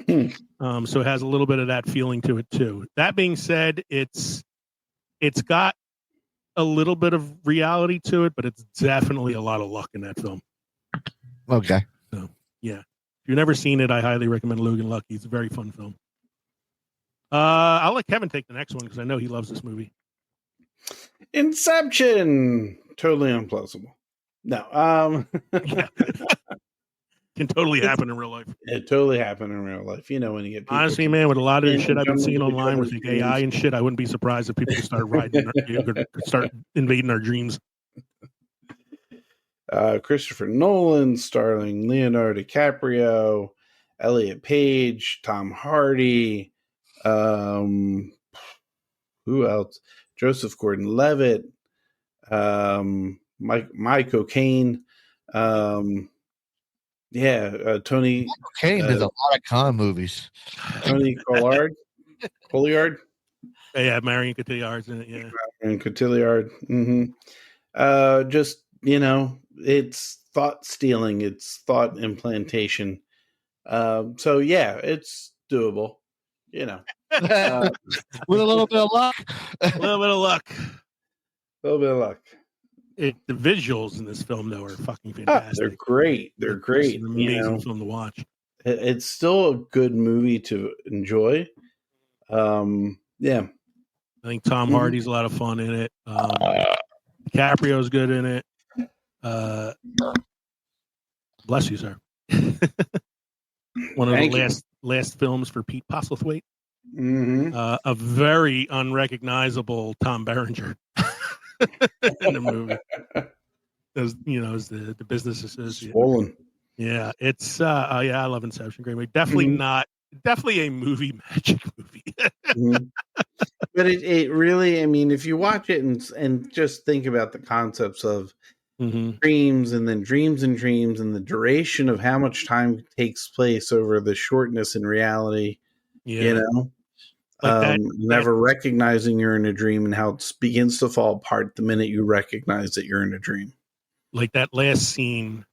So it has a little bit of that feeling to it too. That being said, it's got a little bit of reality to it, but it's definitely a lot of luck in that film. Okay. So yeah, if you've never seen it, I highly recommend Logan Lucky. It's a very fun film. I'll let Kevin take the next one because I know he loves this movie. Inception. Totally unplausible. No. Yeah. Can totally happen in real life. It totally happened in real life. You know, when you get people Honestly, man, with a lot of the Yeah, shit I've been jumping seeing into online with each like other's AI dreams. and shit, I wouldn't be surprised if people start riding, start invading our dreams. Christopher Nolan, starring Leonardo DiCaprio, Elliot Page, Tom Hardy, who else? Joseph Gordon-Levitt, Mike O'Kane, Tony Kane does a lot of con movies. Tony Collard, Yeah, Marion Cotillard's in it. Yeah, and Cotillard. Just it's thought stealing, it's thought implantation. So yeah, it's doable. With a little bit of luck. a little bit of luck. A little bit of luck. The visuals in this film, though, are fucking fantastic. They're great. They're great. It's an amazing film to watch. It's still a good movie to enjoy. Yeah. I think Tom Hardy's a lot of fun in it. DiCaprio's good in it. Bless you, sir. One of the last films for Pete Postlethwaite. A very unrecognizable Tom Berenger in the movie. As the business associate. Swollen. Yeah, it's I love Inception. Great movie. Definitely a movie magic movie. But it really, I mean, if you watch it and just think about the concepts of dreams and then dreams and dreams and the duration of how much time takes place over the shortness in reality, never recognizing you're in a dream and how it begins to fall apart the minute you recognize that you're in a dream. Like that last scene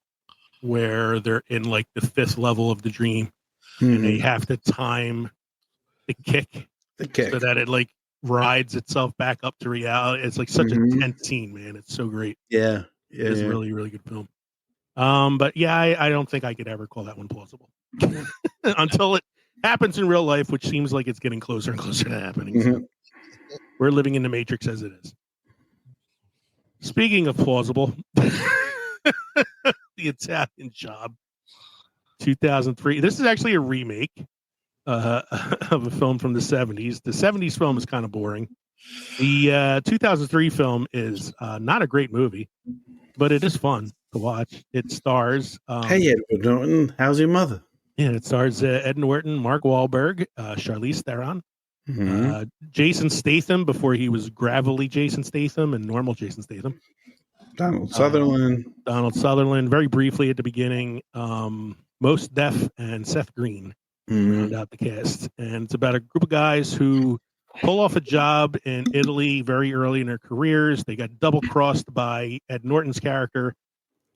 where they're in like the 5th level of the dream and they have to time the kick so that it like rides itself back up to reality. It's like such a Mhm. tense scene, man. It's so great. Yeah. It's Yeah. really, really good film. But yeah, I don't think I could ever call that one plausible until it happens in real life, which seems like it's getting closer and closer to happening. So Mhm. we're living in the Matrix as it is. Speaking of plausible, The Italian Job, 2003. This is actually a remake of a film from the 70s. The 70s film is kind of boring. The 2003 film is not a great movie, but it is fun to watch. It stars Hey, Edward Norton, how's your mother? yeah, it stars Ed Norton, Mark Wahlberg, Charlize Theron, Mhm. Jason Statham before he was gravelly Jason Statham and normal Jason Statham. Donald Sutherland. Donald Sutherland, very briefly at the beginning. Most Def and Seth Green round Mhm. out the cast, and it's about a group of guys who pull off a job in Italy very early in their careers. They got double crossed by Ed Norton's character,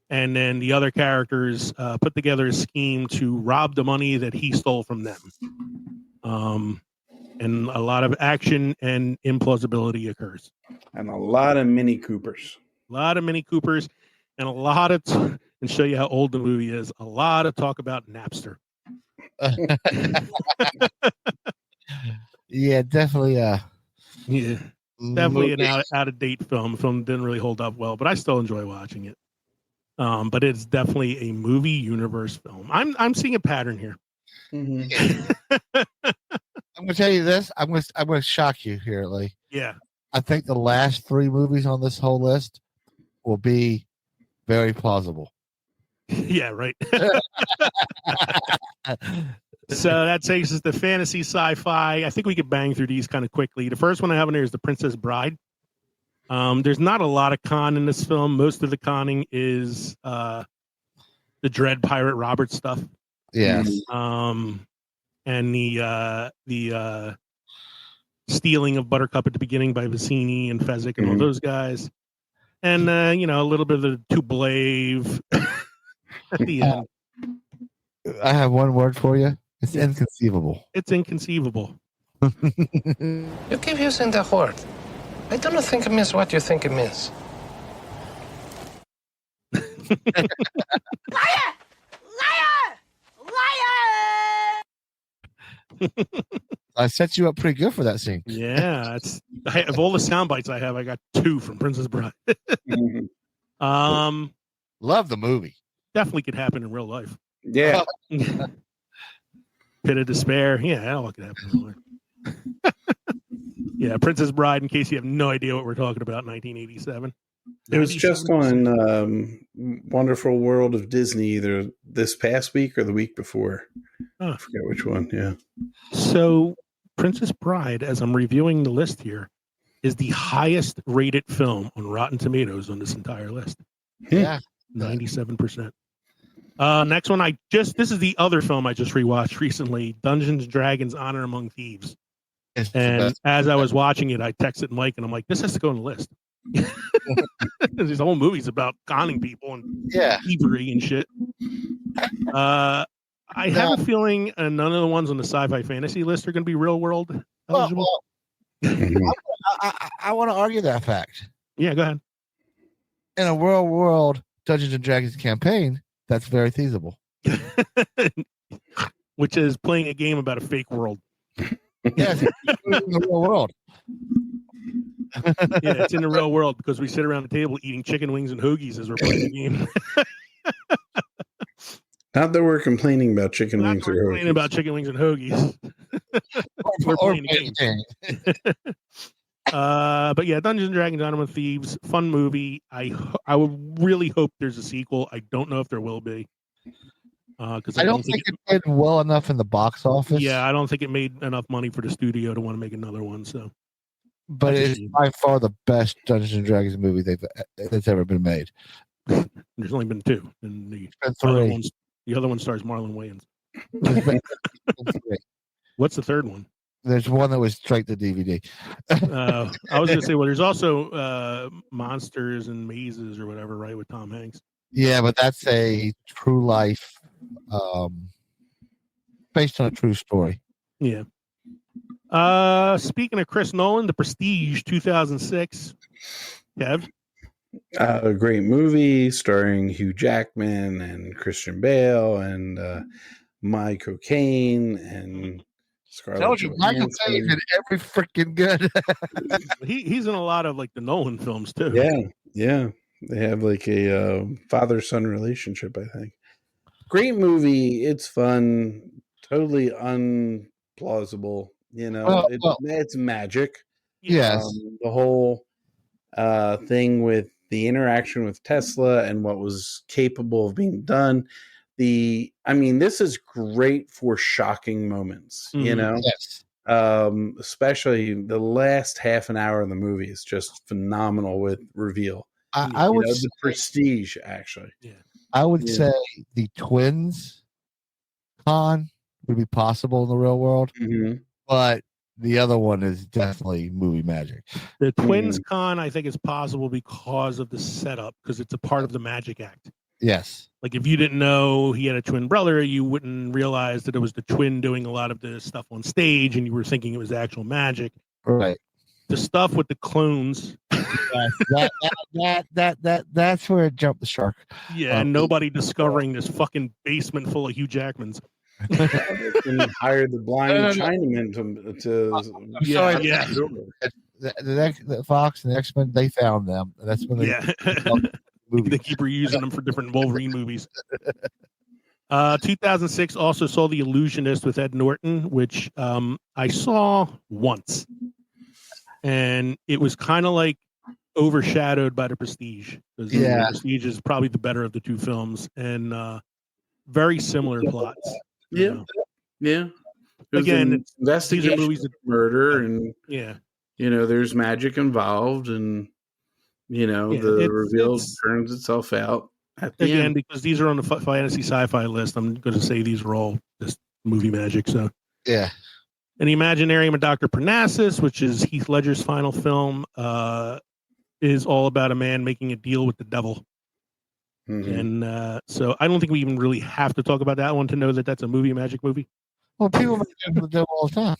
and then the other characters put together a scheme to rob the money that he stole from them. And a lot of action and implausibility occurs. And a lot of Mini Coopers. A lot of Mini Coopers, and a lot of and show you how old the movie is. A lot of talk about Napster. Yeah, definitely. Yeah, definitely an out of date film. Film didn't really hold up well, but I still enjoy watching it. But it's definitely a movie universe film. I'm seeing a pattern here. Mhm. I'm gonna tell you this. I'm gonna shock you here, Lee. Yeah, I think the last 3 movies on this whole list will be very plausible. yeah, right. So that takes us to fantasy sci-fi. I think we could bang through these kind of quickly. The first one I have in there is The Princess Bride. There's not a lot of con in this film. Most of the conning is the Dread Pirate Robert stuff. Yes. And the stealing of Buttercup at the beginning by Vicini and Fezzik and all those guys. And a little bit of the Tublave at the end. I have one word for you. It's inconceivable. It's inconceivable. You keep using the word. I don't think it means what you think it means. Liar! Liar! Liar! I set you up pretty good for that scene. Yeah, of all the sound bites I have, I got 2 from Princess Bride. Mhm. Love the movie. Definitely could happen in real life. Yeah. Pit of Despair. Yeah, that all could happen in real life. Yeah, Princess Bride, in case you have no idea what we're talking about, 1987. It was just on Wonderful World of Disney either this past week or the week before. Huh. I forget which one. Yeah. So, Princess Bride, as I'm reviewing the list here, is the highest rated film on Rotten Tomatoes on this entire list. Yeah. 97%. Next one, this is the other film I just rewatched recently, Dungeons & Dragons: Honor Among Thieves. It's the And best. as I was watching it, I texted Mike and I'm like, this has to go on the list. These whole movies about conning people and Yeah. thievery and shit. I have a feeling none of the ones on the sci-fi fantasy list are going to be real world eligible. I want to argue that fact. Yeah, go ahead. In a real world Dungeons and Dragons campaign, that's very feasible. Which is playing a game about a fake world. Yes, in the real world. Yeah, it's in the real world because we sit around the table eating chicken wings and hoagies as we're playing the game. Not that we're complaining about chicken Not wings or complaining about chicken wings and hoagies. We're playing the game. But yeah, Dungeons and Dragons: Honor Among Thieves, fun movie. I would really hope there's a sequel. I don't know if there will be. Because I don't think it did well enough in the box office. Yeah, I don't think it made enough money for the studio to want to make another one. So, but it is by far the best Dungeons and Dragons movie that's ever been made. There's only been 2, and the other one stars Marlon Wayans. What's the third one? There's one that was straight to DVD. I was going to say, well, there's also Monsters and Mazes or whatever, right, with Tom Hanks. Yeah, but that's a true life, based on a true story. Yeah. Speaking of Chris Nolan, The Prestige 2006. Kev? A great movie starring Hugh Jackman and Christian Bale and Mike Cocaine and Scarlett Told you, Michael Caine Johansson. did every freaking good. He's in a lot of like the Nolan films too. Yeah. They have like a father-son relationship, I think. Great movie. It's fun. Totally unplausible. You know, it's magic. Yes. The whole thing with the interaction with Tesla and what was capable of being done. This is great for shocking moments, you know? Yes. Especially the last half an hour of the movie is just phenomenal with reveal. I would The Prestige, actually. Yeah. I would say the twins con would be possible in the real world, but the other one is definitely movie magic. The twins con, I think, is possible because of the setup, because it's a part of the magic act. Yes. Like if you didn't know he had a twin brother, you wouldn't realize that it was the twin doing a lot of the stuff on stage, and you were thinking it was actual magic. Right. The stuff with the clones. That's where it jumped the shark. Yeah, and nobody discovering this fucking basement full of Hugh Jackmans. And hired the blind Chinaman to the Fox and the X-Men, they found them. That's when they keep reusing them for different Wolverine movies. 2006 also saw The Illusionist with Ed Norton, which I saw once, and it was kind of like overshadowed by The Prestige. The Prestige is probably the better of the two films, and very similar plots. Yeah. Again, it's investigation movies of murder, and there's magic involved, and the reveal turns itself out at the end. Because these are on the fantasy sci-fi list, I'm going to say these are all just movie magic. So yeah. And the Imaginarium of Dr. Parnassus, which is Heath Ledger's final film, is all about a man making a deal with the devil. And so I don't think we even really have to talk about that one to know that that's a movie magic movie. Well, people make deals with the devil all the time.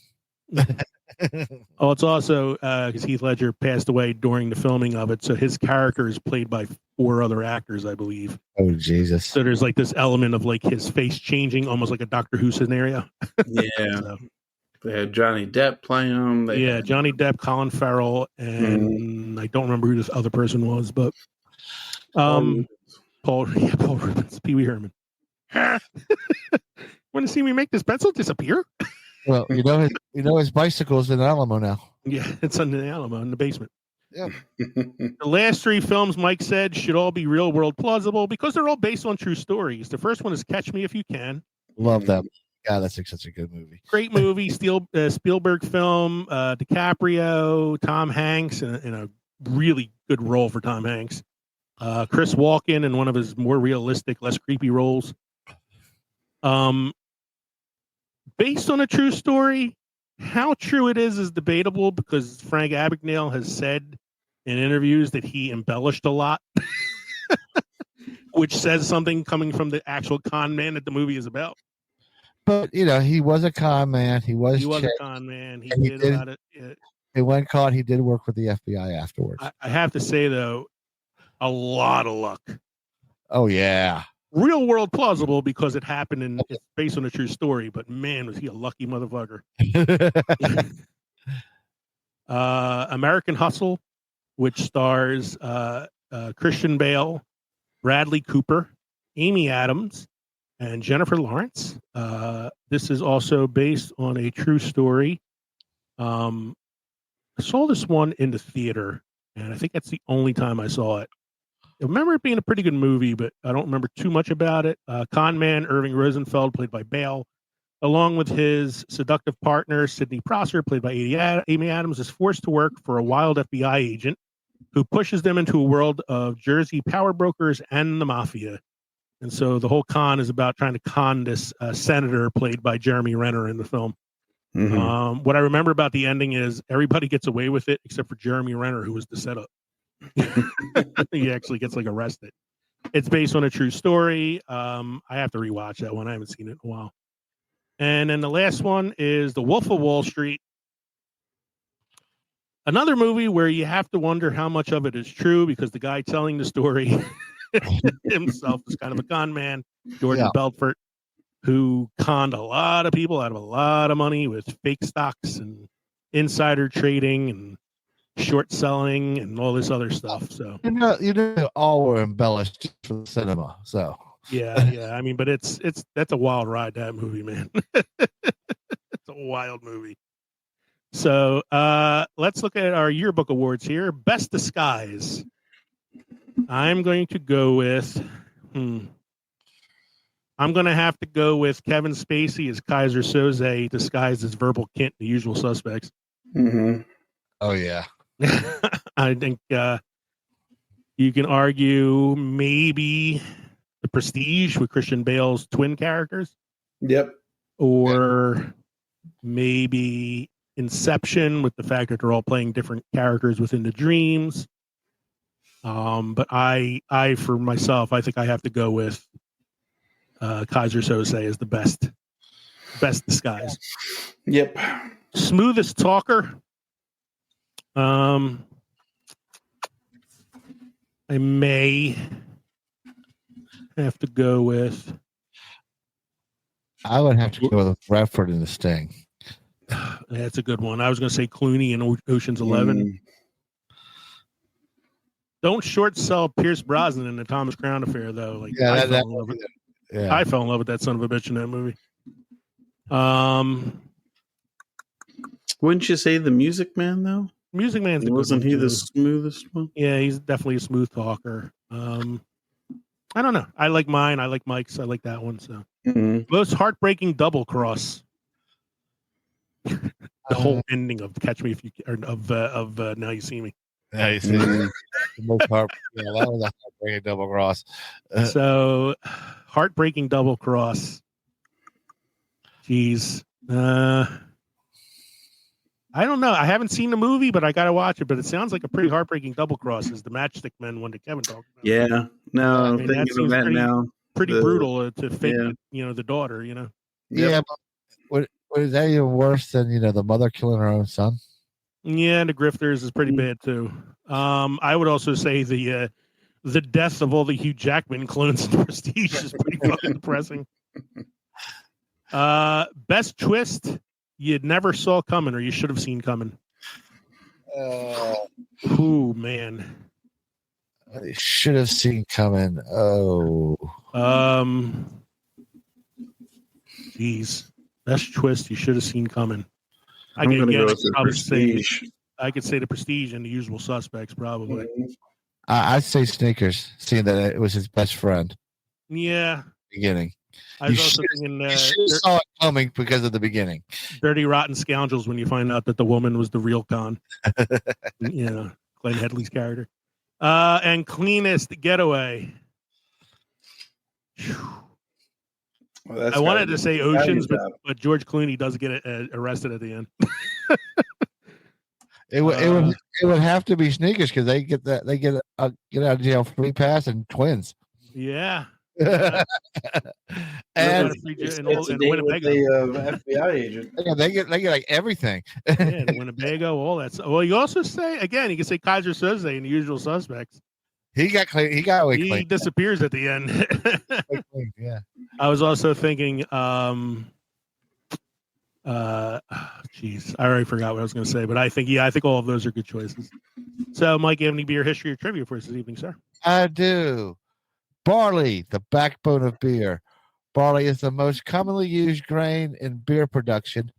It's also because Heath Ledger passed away during the filming of it, so his character is played by 4 other actors, I believe. Oh Jesus! So there's like this element of like his face changing, almost like a Doctor Who scenario. So, they had Johnny Depp playing him. Johnny Depp, Colin Farrell, and I don't remember who this other person was, but Paul Rubens, Pee Wee Herman. Want to see me make this pencil disappear? Well, his bicycle's in Alamo now. Yeah, it's in the Alamo in the basement. Yeah. The last 3 films, Mike said, should all be real world plausible because they're all based on true stories. The first one is Catch Me If You Can. Love that. God, that's such a good movie. Great movie. Spielberg film. DiCaprio, Tom Hanks, in a really good role for Tom Hanks. Chris Walken in one of his more realistic, less creepy roles. Based on a true story, how true it is debatable because Frank Abagnale has said in interviews that he embellished a lot, which says something coming from the actual con man that the movie is about. But he was a con man. He was a con man. He did a lot of. And when caught, he did work with the FBI afterwards. I have to say though, a lot of luck. Oh yeah. Real world plausible because it happened and it's based on a true story, but man, was he a lucky motherfucker. American Hustle, which stars Christian Bale, Bradley Cooper, Amy Adams, and Jennifer Lawrence. This is also based on a true story. I saw this one in the theater, and I think that's the only time I saw it. I remember it being a pretty good movie, but I don't remember too much about it. Con man Irving Rosenfeld, played by Bale, along with his seductive partner, Sidney Prosser, played by Amy Adams, is forced to work for a wild FBI agent who pushes them into a world of Jersey power brokers and the mafia. And so the whole con is about trying to con this senator, played by Jeremy Renner in the film. What I remember about the ending is everybody gets away with it except for Jeremy Renner, who was the setup. He actually gets arrested. It's based on a true story. I have to rewatch that one. I haven't seen it in a while. And then the last one is The Wolf of Wall Street, Another movie where you have to wonder how much of it is true because the guy telling the story himself is kind of a con man, Jordan Belfort, who conned a lot of people out of a lot of money with fake stocks and insider trading and short selling and all this other stuff. So all were embellished just for the cinema. So yeah. I mean, but that's a wild ride, that movie, man. It's a wild movie. So let's look at our yearbook awards here. Best disguise. I'm going to go with. I'm going to have to go with Kevin Spacey as Kaiser Soze, disguised as Verbal Kint, The Usual Suspects. Mm-hmm. Oh yeah. I think you can argue maybe The Prestige with Christian Bale's twin characters. Yep. Or maybe Inception with the fact that they're all playing different characters within the dreams. But I for myself, I think I have to go with Kaiser Soze as the best disguise. Yep. Smoothest talker. I may have to go with. I would have to go with Bradford and the Sting. That's a good one. I was going to say Clooney in Ocean's 11. Don't short sell Pierce Brosnan in the Thomas Crown Affair, though. Like I fell in love with it. Yeah. I fell in love with that son of a bitch in that movie. Wouldn't you say The Music Man, though? Music Man's wasn't he the smoothest one? Yeah, he's definitely a smooth talker. I don't know. I like mine. I like Mike's. I like that one. So most heartbreaking double cross. The whole ending of Catch Me If You of Now You See Me. Now You See Me. Most that was a heartbreaking double cross. So heartbreaking double cross. Jeez. I don't know. I haven't seen the movie, but I got to watch it. But it sounds like a pretty heartbreaking double cross is the Matchstick Men one that Kevin talked about. Yeah. No, I mean, that seems pretty brutal to fake, the daughter, Yeah. But is that even worse than, the mother killing her own son? Yeah, the grifters is pretty bad too. I would also say the death of all the Hugh Jackman clones in Prestige is pretty fucking depressing. Best twist you never saw coming or you should have seen coming. Oh man. I should have seen coming. Oh. Geez. Best twist you should have seen coming. I could say The Prestige and The Usual Suspects probably. I'd say Sneakers, seeing that it was his best friend. Yeah. Beginning. I was also thinking you saw it coming because of the beginning. Dirty Rotten Scoundrels when you find out that the woman was the real con. Glenn Headley's character. And Cleanest Getaway. Well, I wanted to say Oceans, but George Clooney does get arrested at the end. It would have to be Sneakers because they get a get out of jail free pass and twins. Yeah. and Winnebago, FBI agent. Yeah, they get like everything. Yeah, Winnebago, all that stuff. Well, you also say again, you can say Kaiser Soze in The Usual Suspects. He got clean. He got away clean. He disappears at the end. Yeah. I was also thinking, I already forgot what I was going to say, but I think all of those are good choices. So, Mike, you have any beer history or trivia for us this evening, sir? I do. Barley, the backbone of beer. Barley is the most commonly used grain in beer production,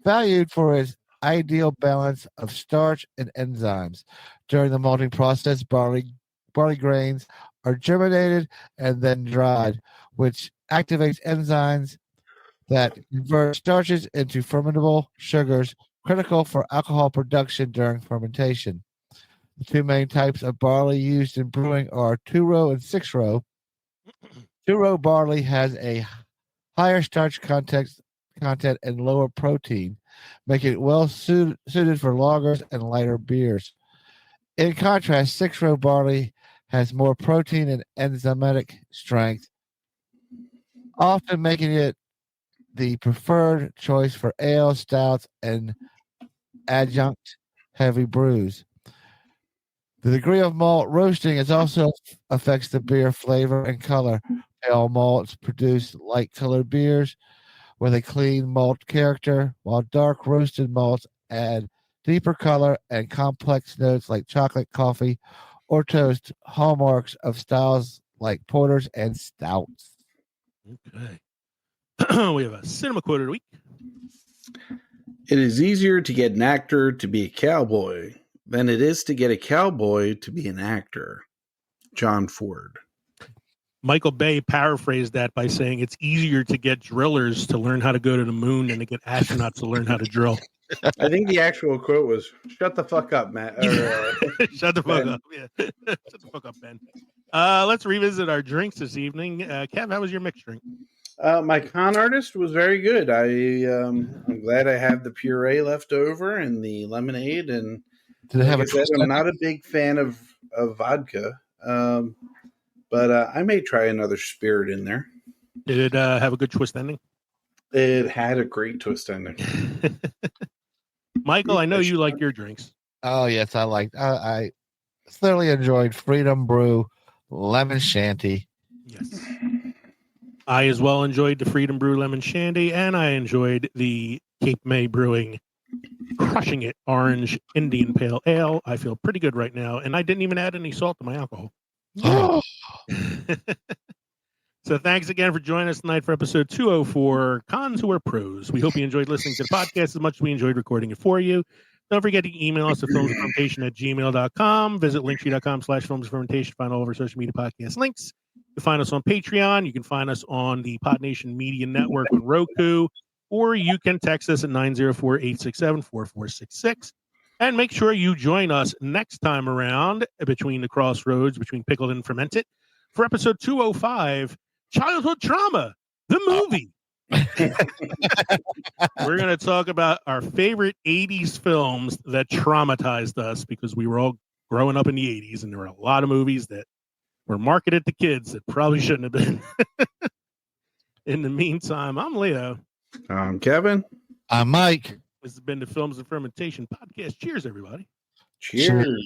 valued for its ideal balance of starch and enzymes. During the malting process, barley grains are germinated and then dried, which activates enzymes that convert starches into fermentable sugars, critical for alcohol production during fermentation. The two main types of barley used in brewing are 2-row and 6-row. 2-row barley has a higher starch content and lower protein, making it well suited for lagers and lighter beers. In contrast, 6-row barley has more protein and enzymatic strength, often making it the preferred choice for ale, stouts, and adjunct heavy brews. The degree of malt roasting is also affects the beer flavor and color. Pale malts produce light-colored beers with a clean malt character, while dark roasted malts add deeper color and complex notes like chocolate, coffee, or toast, hallmarks of styles like porters and stouts. Okay. We have a cinema quote of the week. It is easier to get an actor to be a cowboy than it is to get a cowboy to be an actor. John Ford. Michael Bay paraphrased that by saying it's easier to get drillers to learn how to go to the moon than to get astronauts to learn how to drill. I think the actual quote was, "Shut the fuck up, Matt." Shut the fuck Ben. up. Yeah. Shut the fuck up, Ben. Let's revisit our drinks this evening. Kev, how was your mixed drink? My con artist was very good. I'm glad I have the puree left over and the lemonade. And Did it have like a I said, twist? I'm not a big fan of vodka, but I may try another spirit in there. Did it have a good twist ending? It had a great twist ending. Michael, I know you like your drinks. Oh yes, I thoroughly enjoyed Freedom Brew Lemon Shanty. Yes. I as well enjoyed the Freedom Brew Lemon Shandy, and I enjoyed the Cape May Brewing Crushing It Orange Indian Pale Ale. I feel pretty good right now, and I didn't even add any salt to my alcohol. So thanks again for joining us tonight for episode 204, Cons Who Are Pros. We hope you enjoyed listening to the podcast as much as we enjoyed recording it for you. Don't forget to email us at filmsfermentation@gmail.com. Visit linktree.com/filmsfermentation. Find all of our social media podcast links. You can find us on Patreon. You can find us on the Podnation Media Network on Roku, or you can text us at 904-867-4466. And make sure you join us next time around between the crossroads, between Pickled and Fermented, for episode 205, Childhood Trauma, the movie. We're going to talk about our favorite 80s films that traumatized us because we were all growing up in the 80s, and there were a lot of movies that were marketed to kids that probably shouldn't have been. In the meantime, I'm Leo. I'm Kevin. I'm Mike. This has been the Films and Fermentation podcast. Cheers, everybody. Cheers.